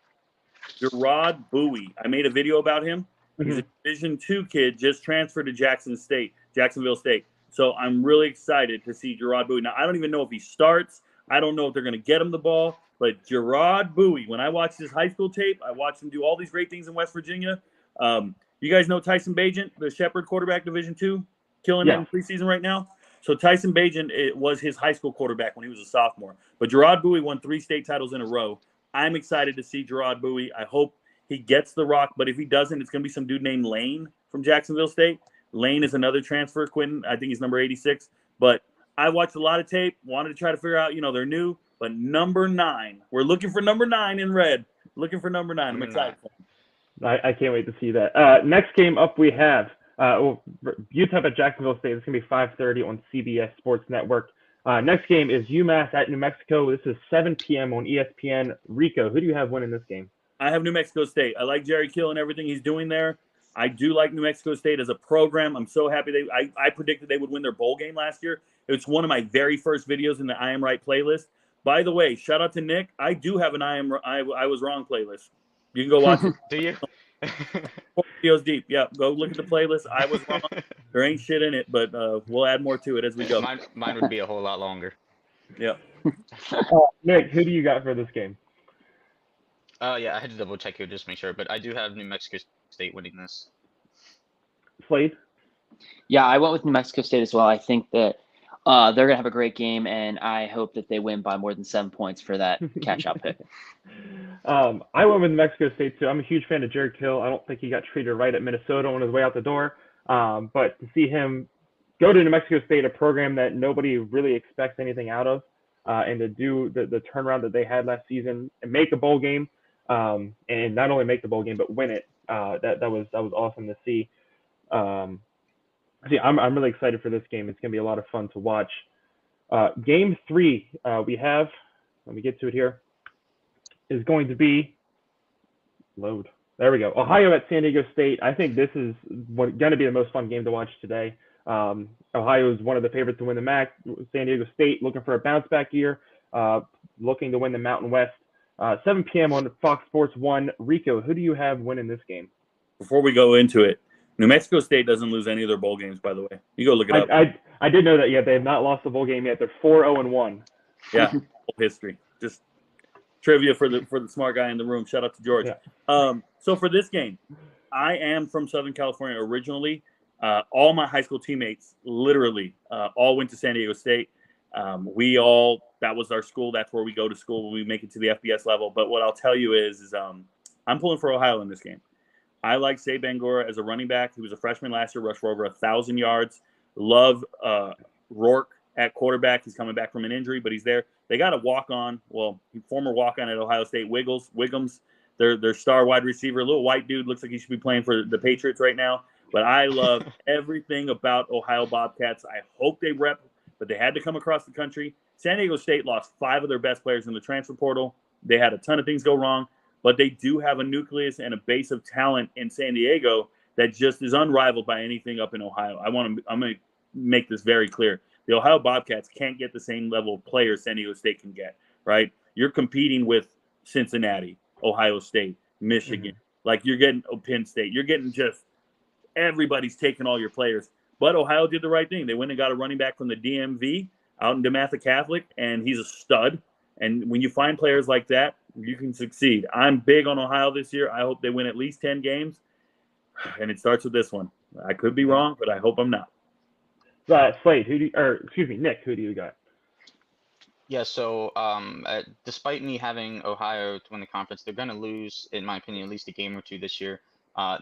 [SPEAKER 4] Gerard Bowie. I made a video about him. He's a Division II kid, just transferred to Jacksonville State. So I'm really excited to see Gerard Bowie. Now, I don't even know if he starts. I don't know if they're going to get him the ball. But Gerard Bowie, when I watched his high school tape, I watched him do all these great things in West Virginia. You guys know Tyson Bagent, the Shepherd quarterback, Division II, killing it in preseason right now? So Tyson Bagent was his high school quarterback when he was a sophomore. But Gerard Bowie won 3 state titles in a row. I'm excited to see Gerard Bowie. I hope he gets the rock. But if he doesn't, it's going to be some dude named Lane from Jacksonville State. Lane is another transfer. Quentin, I think he's number 86. But I watched a lot of tape, wanted to try to figure out, they're new. But number 9, we're looking for number 9 in red. Looking for number 9. I'm excited for him.
[SPEAKER 2] I can't wait to see that. Next game up we have UTEP at Jacksonville State. It's going to be 5:30 on CBS Sports Network. Next game is UMass at New Mexico. This is 7 p.m. on ESPN. Rico, who do you have winning this game?
[SPEAKER 4] I have New Mexico State. I like Jerry Kill and everything he's doing there. I do like New Mexico State as a program. I'm so happy I predicted they would win their bowl game last year. It's one of my very first videos in the I Am Right playlist. By the way, shout out to Nick. I do have an I Was Wrong playlist. You can go watch it.
[SPEAKER 6] Do you?
[SPEAKER 4] 4 videos deep. Yeah, go look at the playlist. I was wrong. There ain't shit in it, but we'll add more to it as we go.
[SPEAKER 6] Mine would be a whole lot longer.
[SPEAKER 4] Yeah.
[SPEAKER 2] Nick, who do you got for this game?
[SPEAKER 6] Yeah, I had to double check here just to make sure, but I do have New Mexico State winning this.
[SPEAKER 2] Slade?
[SPEAKER 3] Yeah, I went with New Mexico State as well. I think that they're gonna have a great game, and I hope that they win by more than 7 points for that catch-out pick.
[SPEAKER 2] I went with Mexico State too. I'm a huge fan of Jared Kill. I don't think he got treated right at Minnesota on his way out the door. But to see him go to New Mexico State, a program that nobody really expects anything out of, and to do the turnaround that they had last season and make a bowl game, and not only make the bowl game but win it, that was awesome to see. Um, I'm really excited for this game. It's gonna be a lot of fun to watch. Game 3, we have. Let me get to it here. Is going to be load. There we go. Ohio at San Diego State. I think this is going to be the most fun game to watch today. Ohio is one of the favorites to win the MAC. San Diego State looking for a bounce back year, looking to win the Mountain West. 7 p.m. on Fox Sports 1. Rico, who do you have winning this game?
[SPEAKER 4] Before we go into it, New Mexico State doesn't lose any of their bowl games, by the way. You go look it up.
[SPEAKER 2] I did know that. Yeah, they have not lost a bowl game yet. They're 4-0-1.
[SPEAKER 4] Yeah, history. Just trivia for the smart guy in the room. Shout out to George.
[SPEAKER 2] Yeah.
[SPEAKER 4] So for this game, I am from Southern California originally. All my high school teammates literally all went to San Diego State. That was our school. That's where we go to school when we make it to the FBS level. But what I'll tell you is I'm pulling for Ohio in this game. I like Say Bangura as a running back. He was a freshman last year, rushed for over 1,000 yards. Love Rourke at quarterback. He's coming back from an injury, but he's there. They got a walk-on, former walk-on at Ohio State, Wiggums, their star wide receiver, a little white dude, looks like he should be playing for the Patriots right now. But I love everything about Ohio Bobcats. I hope they rep, but they had to come across the country. San Diego State lost 5 of their best players in the transfer portal. They had a ton of things go wrong, but they do have a nucleus and a base of talent in San Diego that just is unrivaled by anything up in Ohio. I'm going to make this very clear. The Ohio Bobcats can't get the same level of players San Diego State can get, right? You're competing with Cincinnati, Ohio State, Michigan. Like you're getting Penn State. You're getting just everybody's taking all your players. But Ohio did the right thing. They went and got a running back from the DMV out in DeMatha Catholic, and he's a stud. And when you find players like that, you can succeed. I'm big on Ohio this year. I hope they win at least 10 games. And it starts with this one. I could be wrong, but I hope I'm not.
[SPEAKER 2] Slade, Nick, who do you got?
[SPEAKER 6] Yeah, so despite me having Ohio to win the conference, they're going to lose, in my opinion, at least a game or two this year.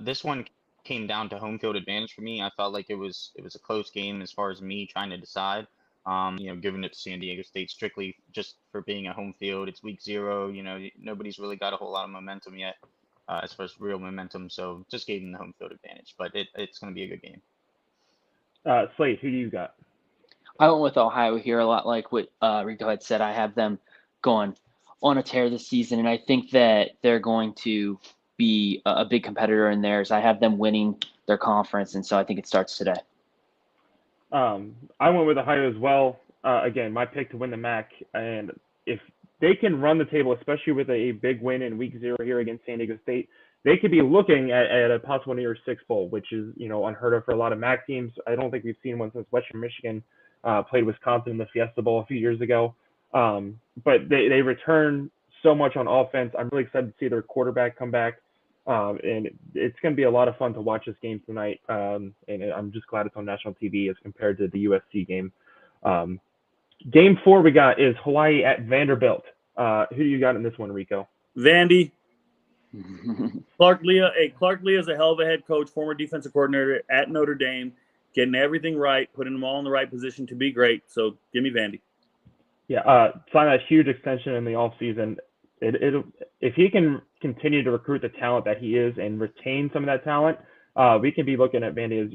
[SPEAKER 6] This one came down to home field advantage for me. I felt like it was a close game as far as me trying to decide. Giving it to San Diego State strictly just for being a home field. It's week 0. Nobody's really got a whole lot of momentum yet as far as real momentum. So just gave them the home field advantage. But it's going to be a good game.
[SPEAKER 2] Slade, who do you got?
[SPEAKER 3] I went with Ohio here, a lot like what Rico had said. I have them going on a tear this season, and I think that they're going to be a big competitor in theirs. I have them winning their conference, and so I think it starts today.
[SPEAKER 2] I went with Ohio as well. Again, my pick to win the MAC, and if they can run the table, especially with a big win in week 0 here against San Diego State, they could be looking at a possible New Year's Six bowl, which is unheard of for a lot of MAC teams. I don't think we've seen one since Western Michigan played Wisconsin in the Fiesta Bowl a few years ago. But they return so much on offense. I'm really excited to see their quarterback come back. And it's going to be a lot of fun to watch this game tonight. And I'm just glad it's on national TV as compared to the USC game. Game 4 we got is Hawaii at Vanderbilt. Who do you got in this one, Rico?
[SPEAKER 4] Vandy. Clark Leah is a hell of a head coach, former defensive coordinator at Notre Dame, getting everything right, putting them all in the right position to be great. So give me Vandy.
[SPEAKER 2] Yeah, sign a huge extension in the offseason. If he can continue to recruit the talent that he is and retain some of that talent, we can be looking at Vandy as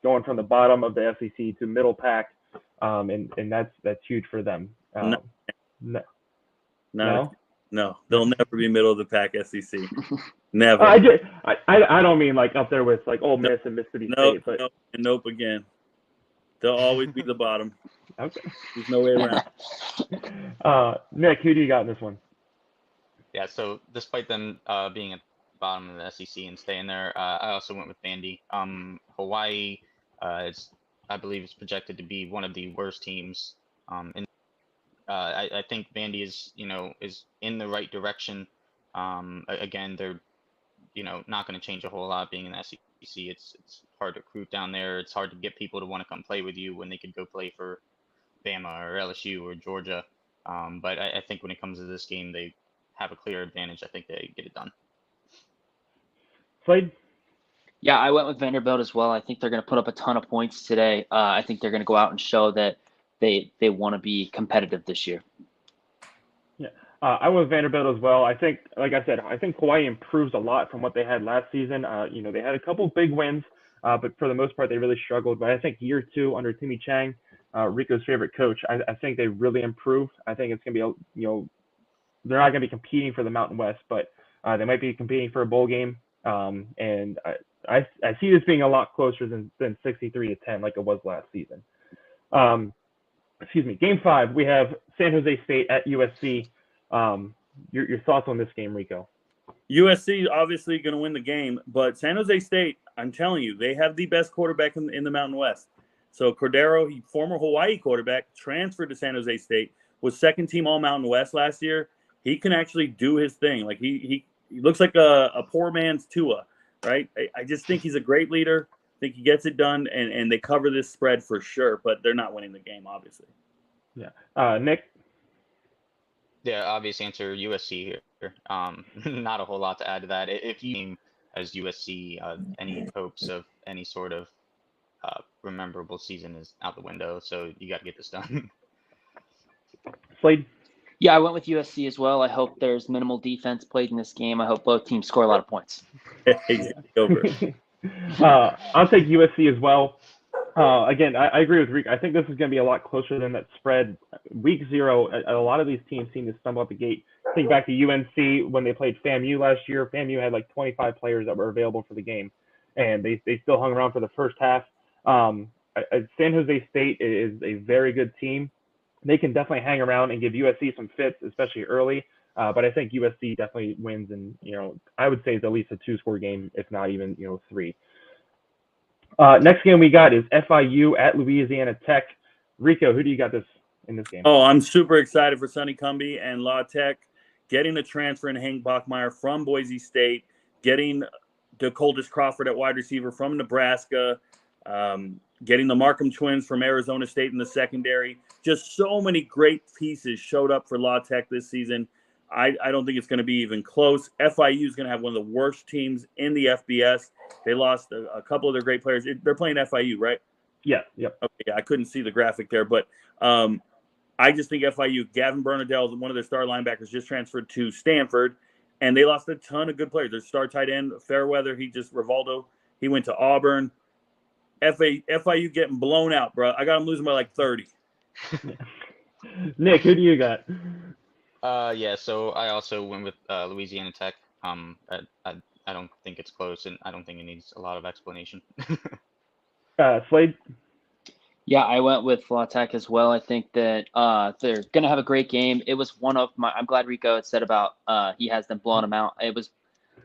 [SPEAKER 2] going from the bottom of the SEC to middle pack, and that's huge for them.
[SPEAKER 4] No, they'll never be middle of the pack SEC. Never.
[SPEAKER 2] I don't mean like up there with like Ole Miss and Mississippi State, but
[SPEAKER 4] nope again. They'll always be the bottom.
[SPEAKER 2] Okay.
[SPEAKER 4] There's no way around.
[SPEAKER 2] Nick, who do you got in this one?
[SPEAKER 6] Yeah, so despite them being at the bottom of the SEC and staying there, I also went with Vandy. Hawaii, I believe, is projected to be one of the worst teams in I think Vandy is in the right direction. Again, they're not going to change a whole lot being in the SEC. It's hard to recruit down there. It's hard to get people to want to come play with you when they could go play for Bama or LSU or Georgia. But I think when it comes to this game, they have a clear advantage. I think they get it done.
[SPEAKER 2] Slade?
[SPEAKER 3] Yeah, I went with Vanderbilt as well. I think they're going to put up a ton of points today. I think they're going to go out and show that they want to be competitive this year.
[SPEAKER 2] Yeah, I went with Vanderbilt as well. I think, like I said, I think Hawaii improves a lot from what they had last season. They had a couple big wins, but for the most part, they really struggled. But I think year 2 under Timmy Chang, Rico's favorite coach, I think they really improved. I think it's going to be, they're not going to be competing for the Mountain West, but they might be competing for a bowl game. And I see this being a lot closer than 63-10 like it was last season. Game 5, we have San Jose State at USC. Your thoughts on this game, Rico?
[SPEAKER 4] USC obviously going to win the game, but San Jose State, I'm telling you, they have the best quarterback in the Mountain West. So Cordero, former Hawaii quarterback, transferred to San Jose State, was second team All Mountain West last year. He can actually do his thing. Like he looks like a poor man's Tua, right? I just think he's a great leader. I think he gets it done, and they cover this spread for sure, but they're not winning the game, obviously.
[SPEAKER 2] Yeah. Nick?
[SPEAKER 6] Yeah, obvious answer, USC here. Not a whole lot to add to that. If you as USC, any hopes of any sort of rememberable season is out the window, so you got to get this done.
[SPEAKER 2] Slade?
[SPEAKER 3] Yeah, I went with USC as well. I hope there's minimal defense played in this game. I hope both teams score a lot of points.
[SPEAKER 4] Over.
[SPEAKER 2] I'll take USC as well. Again, I agree with Rick. I think this is going to be a lot closer than that spread. Week 0, a lot of these teams seem to stumble at the gate. Think back to UNC when they played FAMU last year. FAMU had like 25 players that were available for the game, and they still hung around for the first half. San Jose State is a very good team. They can definitely hang around and give USC some fits, especially early. But I think USC definitely wins, and I would say it's at least a 2-score game, if not even 3. Next game we got is FIU at Louisiana Tech. Rico, who do you got in this game?
[SPEAKER 4] Oh, I'm super excited for Sonny Cumbie and La Tech getting the transfer in Hank Bachmeyer from Boise State, getting DeColdis Crawford at wide receiver from Nebraska, getting the Markham twins from Arizona State in the secondary. Just so many great pieces showed up for La Tech this season. I don't think it's going to be even close. FIU is going to have one of the worst teams in the FBS. They lost a couple of their great players. They're playing FIU, right?
[SPEAKER 2] Yeah. Yep.
[SPEAKER 4] Okay, I couldn't see the graphic there, but I just think FIU, Gavin Bernadelle, one of their star linebackers, just transferred to Stanford, and they lost a ton of good players. Their star tight end, Fairweather, Rivaldo, he went to Auburn. FIU getting blown out, bro. I got them losing by like 30.
[SPEAKER 2] Nick, who do you got?
[SPEAKER 6] Yeah, so I also went with Louisiana Tech. I don't think it's close, and I don't think it needs a lot of explanation.
[SPEAKER 2] Slade?
[SPEAKER 3] Yeah, I went with La Tech as well. I think that they're going to have a great game. It was one of my – I'm glad Rico had said about he has them blowing them out. It was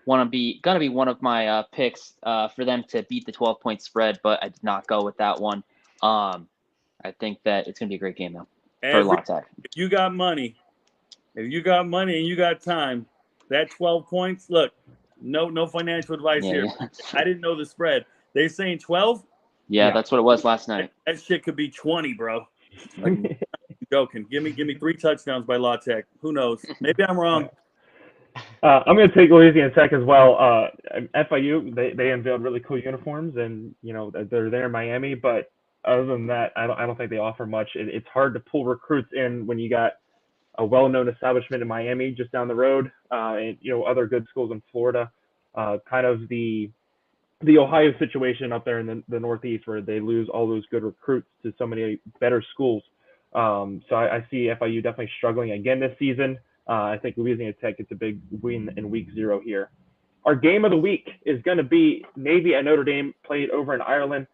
[SPEAKER 3] going to be one of my picks for them to beat the 12-point spread, but I did not go with that one. I think that it's going to be a great game, though, for La Tech.
[SPEAKER 4] If you got money and you got time, that 12 points, look, no financial advice here.
[SPEAKER 3] Yeah.
[SPEAKER 4] I didn't know the spread. They're saying 12?
[SPEAKER 3] Yeah, that's what it was last night.
[SPEAKER 4] That shit could be 20, bro. I'm joking. Give me 3 touchdowns by La Tech. Who knows? Maybe I'm wrong.
[SPEAKER 2] I'm going to take Louisiana Tech as well. FIU, they unveiled really cool uniforms, and they're there in Miami. But other than that, I don't think they offer much. It's hard to pull recruits in when you got a well-known establishment in Miami just down the road, and other good schools in Florida. Kind of the Ohio situation up there in the Northeast, where they lose all those good recruits to so many better schools. So I see FIU definitely struggling again this season. I think Louisiana Tech gets a big win in week 0 here. Our game of the week is going to be Navy at Notre Dame, played over in Ireland.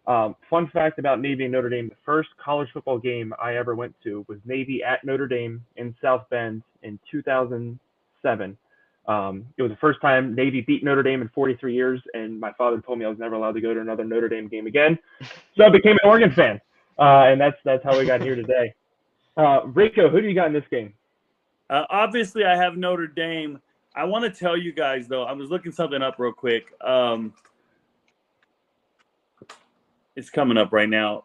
[SPEAKER 2] Fun fact about Navy and Notre Dame, the first college football game I ever went to was Navy at Notre Dame in South Bend in 2007. It was the first time Navy beat Notre Dame in 43 years, and my father told me I was never allowed to go to another Notre Dame game again. So I became an Oregon fan, and that's how we got here today. Rico, who do you got in this game?
[SPEAKER 4] Obviously, I have Notre Dame. I want to tell you guys, though, I was looking something up real quick. It's coming up right now.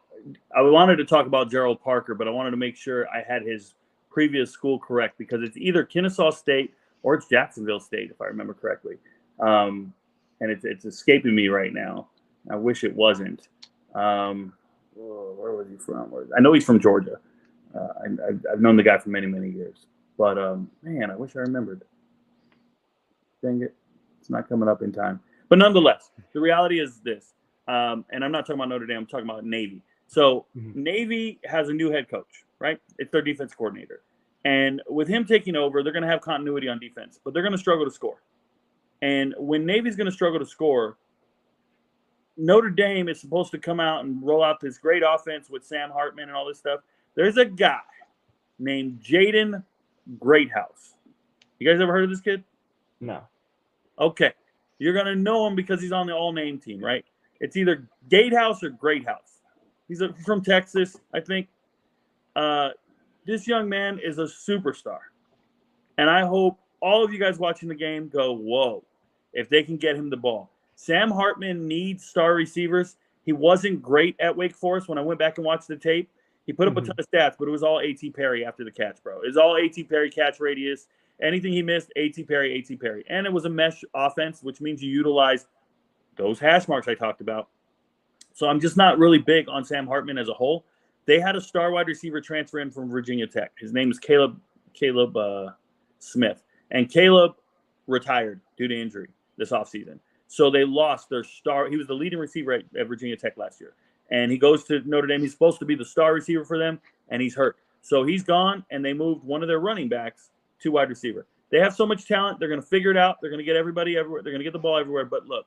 [SPEAKER 4] I wanted to talk about Gerald Parker, but I wanted to make sure I had his previous school correct because it's either Kennesaw State or it's Jacksonville State, if I remember correctly. And it's escaping me right now. I wish it wasn't. Where was he from? I know he's from Georgia. I've known the guy for many, many years. But, man, I wish I remembered. Dang it. It's not coming up in time. But nonetheless, the reality is this. And I'm not talking about Notre Dame. I'm talking about Navy. So Navy has a new head coach, right? It's their defense coordinator. And with him taking over, they're going to have continuity on defense. But they're going to struggle to score. And when Navy's going to struggle to score, Notre Dame is supposed to come out and roll out this great offense with Sam Hartman and all this stuff. There's a guy named Jaden Greathouse. You guys ever heard of this kid?
[SPEAKER 2] No.
[SPEAKER 4] Okay. You're going to know him because he's on the all-name team, right? It's either Gatehouse or Greathouse. He's from Texas, I think. This young man is a superstar. And I hope all of you guys watching the game go, whoa, if they can get him the ball. Sam Hartman needs star receivers. He wasn't great at Wake Forest when I went back and watched the tape. He put up a ton of stats, but it was all A.T. Perry after the catch, bro. It was all A.T. Perry catch radius. Anything he missed, A.T. Perry, A.T. Perry. And it was a mesh offense, which means you utilize those hash marks I talked about. So I'm just not really big on Sam Hartman as a whole. They had a star wide receiver transfer in from Virginia Tech. His name is Caleb Smith. And Caleb retired due to injury this offseason. So they lost their star. He was the leading receiver at Virginia Tech last year. And he goes to Notre Dame. He's supposed to be the star receiver for them, and he's hurt. So he's gone, and they moved one of their running backs to wide receiver. They have so much talent. They're going to figure it out. They're going to get everybody everywhere. They're going to get the ball everywhere. But look,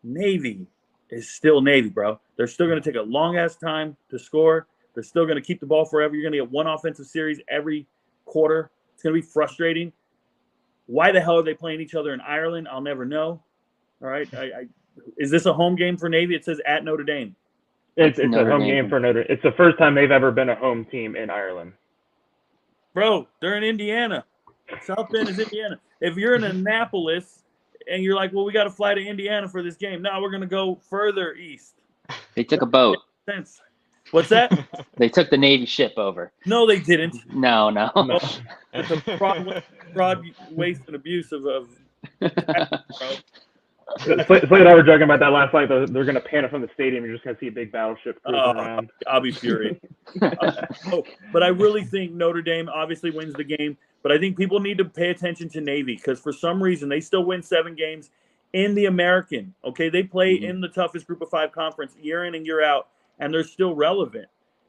[SPEAKER 4] Navy is still Navy, bro. They're still going to take a long-ass time to score. They're still going to keep the ball forever. You're going to get one offensive series every quarter. It's going to be frustrating. Why the hell are they playing each other in Ireland? I'll never know. All right. Is this a home game for Navy? It says at Notre Dame.
[SPEAKER 2] It's a home game for Notre Dame. It's the first time they've ever been a home team in Ireland.
[SPEAKER 4] Bro, they're in Indiana. South Bend is Indiana. If you're in Annapolis and you're like, well, we got to fly to Indiana for this game. No, we're going to go further east.
[SPEAKER 3] They took a boat.
[SPEAKER 4] What's that?
[SPEAKER 3] They took the Navy ship over.
[SPEAKER 4] No, they didn't.
[SPEAKER 3] No.
[SPEAKER 4] It's a fraud, waste, and abuse of
[SPEAKER 2] Slade and I were joking about that last night. They're going to pan it from the stadium. You're just going to see a big battleship cruising around.
[SPEAKER 4] I'll be furious. But I really think Notre Dame obviously wins the game. But I think people need to pay attention to Navy because for some reason they still win 7 games in the American. Okay, they play in the toughest Group of 5 conference year in and year out, and they're still relevant.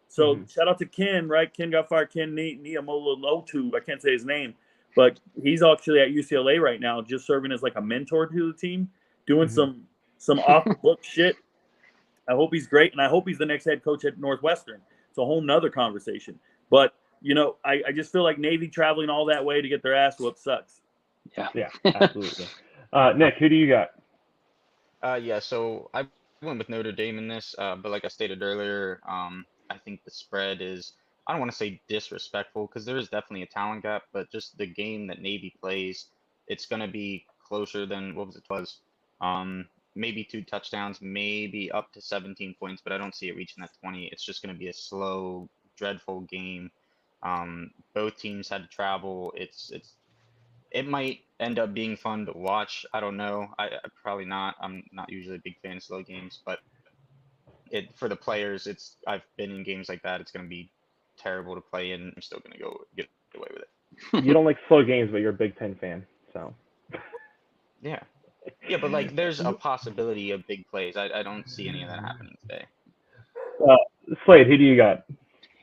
[SPEAKER 4] So shout out to Ken, right? Ken got fired. Ken Niamolotu. I can't say his name, but he's actually at UCLA right now, just serving as like a mentor to the team. Doing some off the book shit. I hope he's great, and I hope he's the next head coach at Northwestern. It's a whole nother conversation. But I just feel like Navy traveling all that way to get their ass whooped sucks.
[SPEAKER 2] Yeah, absolutely. Nick, who do you got?
[SPEAKER 6] So I went with Notre Dame in this, but like I stated earlier, I think the spread is, I don't want to say disrespectful because there is definitely a talent gap, but just the game that Navy plays, it's going to be closer than what it was. Maybe 2 touchdowns, maybe up to 17 points, but I don't see it reaching that 20. It's just going to be a slow, dreadful game. Both teams had to travel. It might end up being fun to watch. I don't know. I probably not. I'm not usually a big fan of slow games, but for the players, I've been in games like that. It's going to be terrible to play in. I'm still going to get away with it.
[SPEAKER 2] You don't like slow games, but you're a Big Ten fan, so.
[SPEAKER 6] Yeah, but like there's a possibility of big plays. I don't see any of that happening today.
[SPEAKER 2] Slade, who do you got?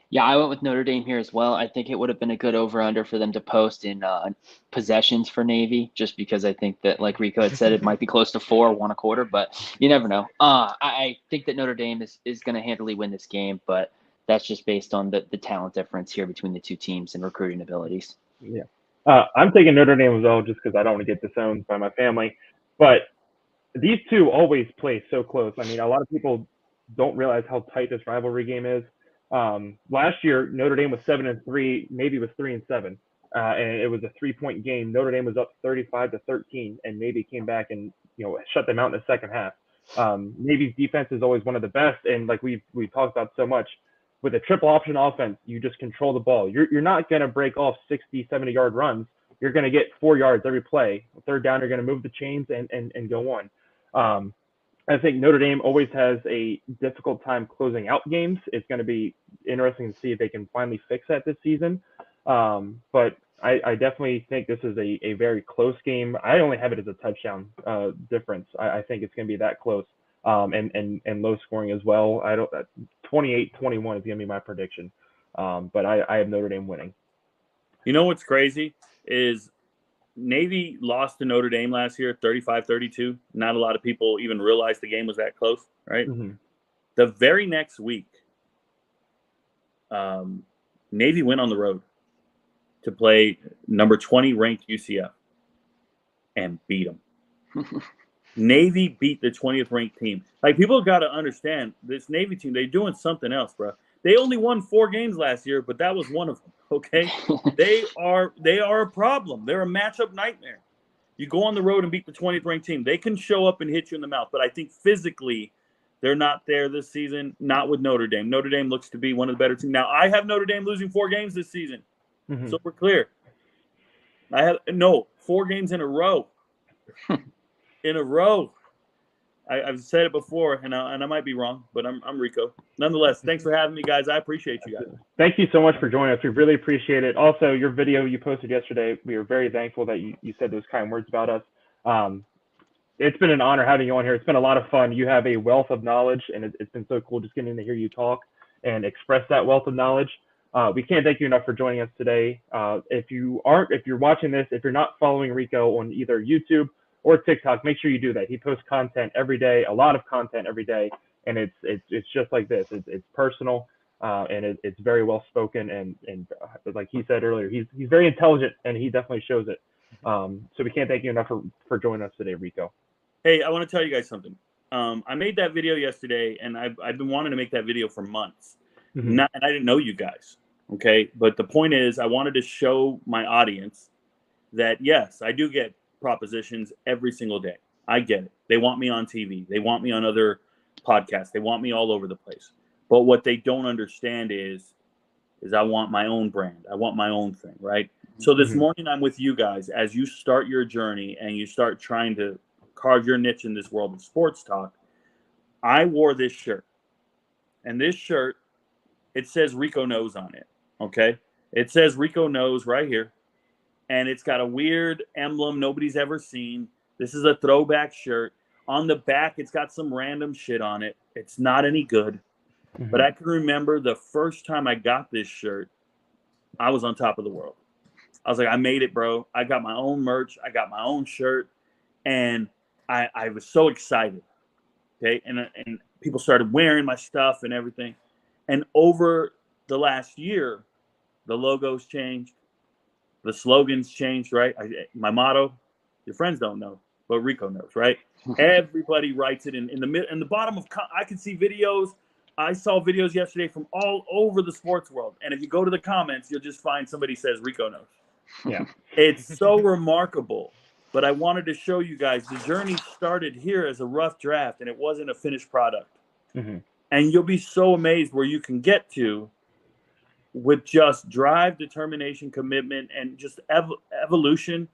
[SPEAKER 3] Yeah, I went with Notre Dame here as well. I think it would have been a good over-under for them to post in possessions for Navy, just because I think that, like Rico had said, it might be close to 4, 1 1/4, but you never know. I think that Notre Dame is going to handily win this game, but that's just based on the talent difference here between the two teams and recruiting abilities.
[SPEAKER 2] Yeah. I'm taking Notre Dame as well just because I don't want to get disowned by my family. But these two always play so close. I mean, a lot of people don't realize how tight this rivalry game is. Last year, Notre Dame was 7-3, Navy was 3-7, and it was a 3-point game. Notre Dame was up 35-13, and Navy came back and shut them out in the second half. Navy's defense is always one of the best, and like we've talked about so much, with a triple option offense, you just control the ball. You're not going to break off 60, 70-yard runs. You're going to get 4 yards every play. Third down, you're going to move the chains and go on. I think Notre Dame always has a difficult time closing out games. It's going to be interesting to see if they can finally fix that this season. But I definitely think this is a very close game. I only have it as a touchdown difference. I think it's going to be that close and low scoring as well. 28-21 is going to be my prediction. But I have Notre Dame winning.
[SPEAKER 4] You know what's crazy is Navy lost to Notre Dame last year, 35-32. Not a lot of people even realized the game was that close, right?
[SPEAKER 2] Mm-hmm.
[SPEAKER 4] The very next week, Navy went on the road to play number 20 ranked UCF and beat them. Navy beat the 20th ranked team. Like, people got to understand this Navy team, they're doing something else, bro. They only won 4 games last year, but that was one of them. Okay, they are a problem. They're a matchup nightmare. You go on the road and beat the 20th ranked team. They can show up and hit you in the mouth, but I think physically they're not there this season. Not with Notre Dame. Notre Dame looks to be one of the better teams. Now I have Notre Dame losing 4 games this season, so we're clear. I have 4 games in a row. In a row. I've said it before, and I might be wrong, but I'm Rico. Nonetheless, thanks for having me, guys. I appreciate you guys.
[SPEAKER 2] Thank you so much for joining us. We really appreciate it. Also, your video you posted yesterday, we are very thankful that you said those kind words about us. It's been an honor having you on here. It's been a lot of fun. You have a wealth of knowledge, and it's been so cool just getting to hear you talk and express that wealth of knowledge. We can't thank you enough for joining us today. If you're watching this, if you're not following Rico on either YouTube or TikTok, make sure you do that. He posts content every day, a lot of content every day, and it's just like this. It's personal, and it's very well spoken, and like he said earlier, he's very intelligent, and he definitely shows it. So we can't thank you enough for joining us today, Rico.
[SPEAKER 4] Hey, I want to tell you guys something. I made that video yesterday, and I've been wanting to make that video for months. And I didn't know you guys, okay? But the point is, I wanted to show my audience that, yes, I do get propositions every single day. I get it. They want me on TV. They want me on other podcasts. They want me all over the place. But what they don't understand is I want my own brand. I want my own thing, right? So this morning I'm with you guys as you start your journey and you start trying to carve your niche in this world of sports talk. I wore this shirt. And this shirt, it says Rico Knows on it, okay? It says Rico Knows right here. And it's got a weird emblem nobody's ever seen. This is a throwback shirt. On the back, it's got some random shit on it. It's not any good. But I can remember the first time I got this shirt, I was on top of the world. I was like, I made it, bro. I got my own merch. I got my own shirt. And I was so excited. Okay. And people started wearing my stuff and everything. And over the last year, the logos changed. The slogans changed, right? My motto, your friends don't know, but Rico knows, right? Everybody writes it in the bottom of. I can see videos. I saw videos yesterday from all over the sports world, and if you go to the comments, you'll just find somebody says Rico knows.
[SPEAKER 2] Yeah,
[SPEAKER 4] it's so remarkable. But I wanted to show you guys the journey started here as a rough draft, and it wasn't a finished product. And you'll be so amazed where you can get to with just drive, determination, commitment, and just evolution,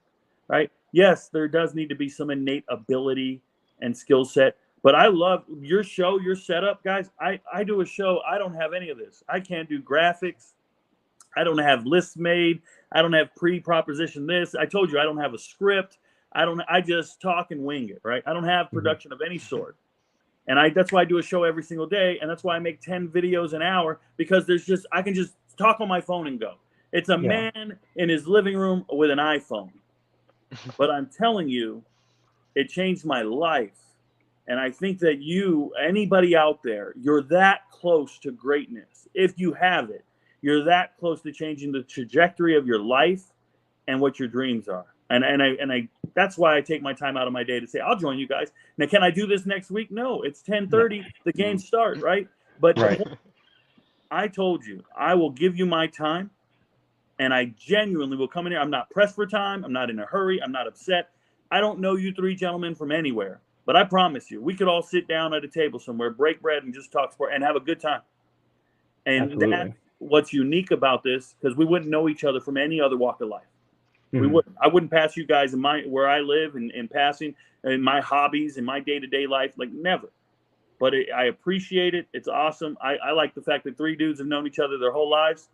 [SPEAKER 4] right? Yes, there does need to be some innate ability and skill set, but I love your show, your setup, guys. I do a show. I don't have any of this. I can't do graphics. I don't have lists made. I don't have pre-proposition this. I told you I don't have a script. I just talk and wing it, right? I don't have production of any sort. And that's why I do a show every single day. And that's why I make 10 videos an hour, because I can just talk on my phone and go. It's a man in his living room with an iPhone. But I'm telling you, it changed my life. And I think that anybody out there, you're that close to greatness. If you have it, you're that close to changing the trajectory of your life and what your dreams are. And that's why I take my time out of my day to say, I'll join you guys. Now, can I do this next week? No, it's 10:30. The games start, right? But I told you, I will give you my time, and I genuinely will come in here. I'm not pressed for time. I'm not in a hurry. I'm not upset. I don't know you three gentlemen from anywhere, but I promise you, we could all sit down at a table somewhere, break bread, and just talk sport and have a good time. And
[SPEAKER 2] Absolutely.
[SPEAKER 4] that's what's unique about this, because we wouldn't know each other from any other walk of life. We
[SPEAKER 2] Mhm.
[SPEAKER 4] wouldn't. I wouldn't pass you guys in where I live in passing, in my hobbies, in my day-to-day life, like never. But I appreciate it. It's awesome. I like the fact that three dudes have known each other their whole lives,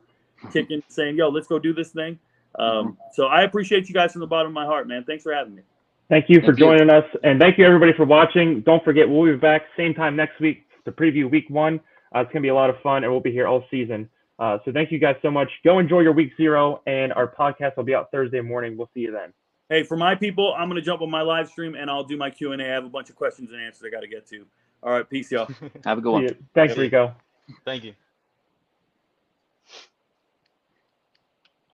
[SPEAKER 4] kicking, saying, yo, let's go do this thing. So I appreciate you guys from the bottom of my heart, man. Thanks for having me.
[SPEAKER 2] Thank you for
[SPEAKER 3] Thank you.
[SPEAKER 2] joining us, and thank you everybody for watching. Don't forget, we'll be back same time next week to preview week 1. It's going to be a lot of fun, and we'll be here all season. So thank you guys so much. Go enjoy your week 0, and our podcast will be out Thursday morning. We'll see you then.
[SPEAKER 4] Hey, for my people, I'm going to jump on my live stream, and I'll do my Q&A. I have a bunch of questions and answers I got to get to. All right, peace, y'all.
[SPEAKER 3] Have a good
[SPEAKER 2] See
[SPEAKER 3] one.
[SPEAKER 2] you. Thanks,
[SPEAKER 6] See you.
[SPEAKER 2] Rico.
[SPEAKER 6] Thank you.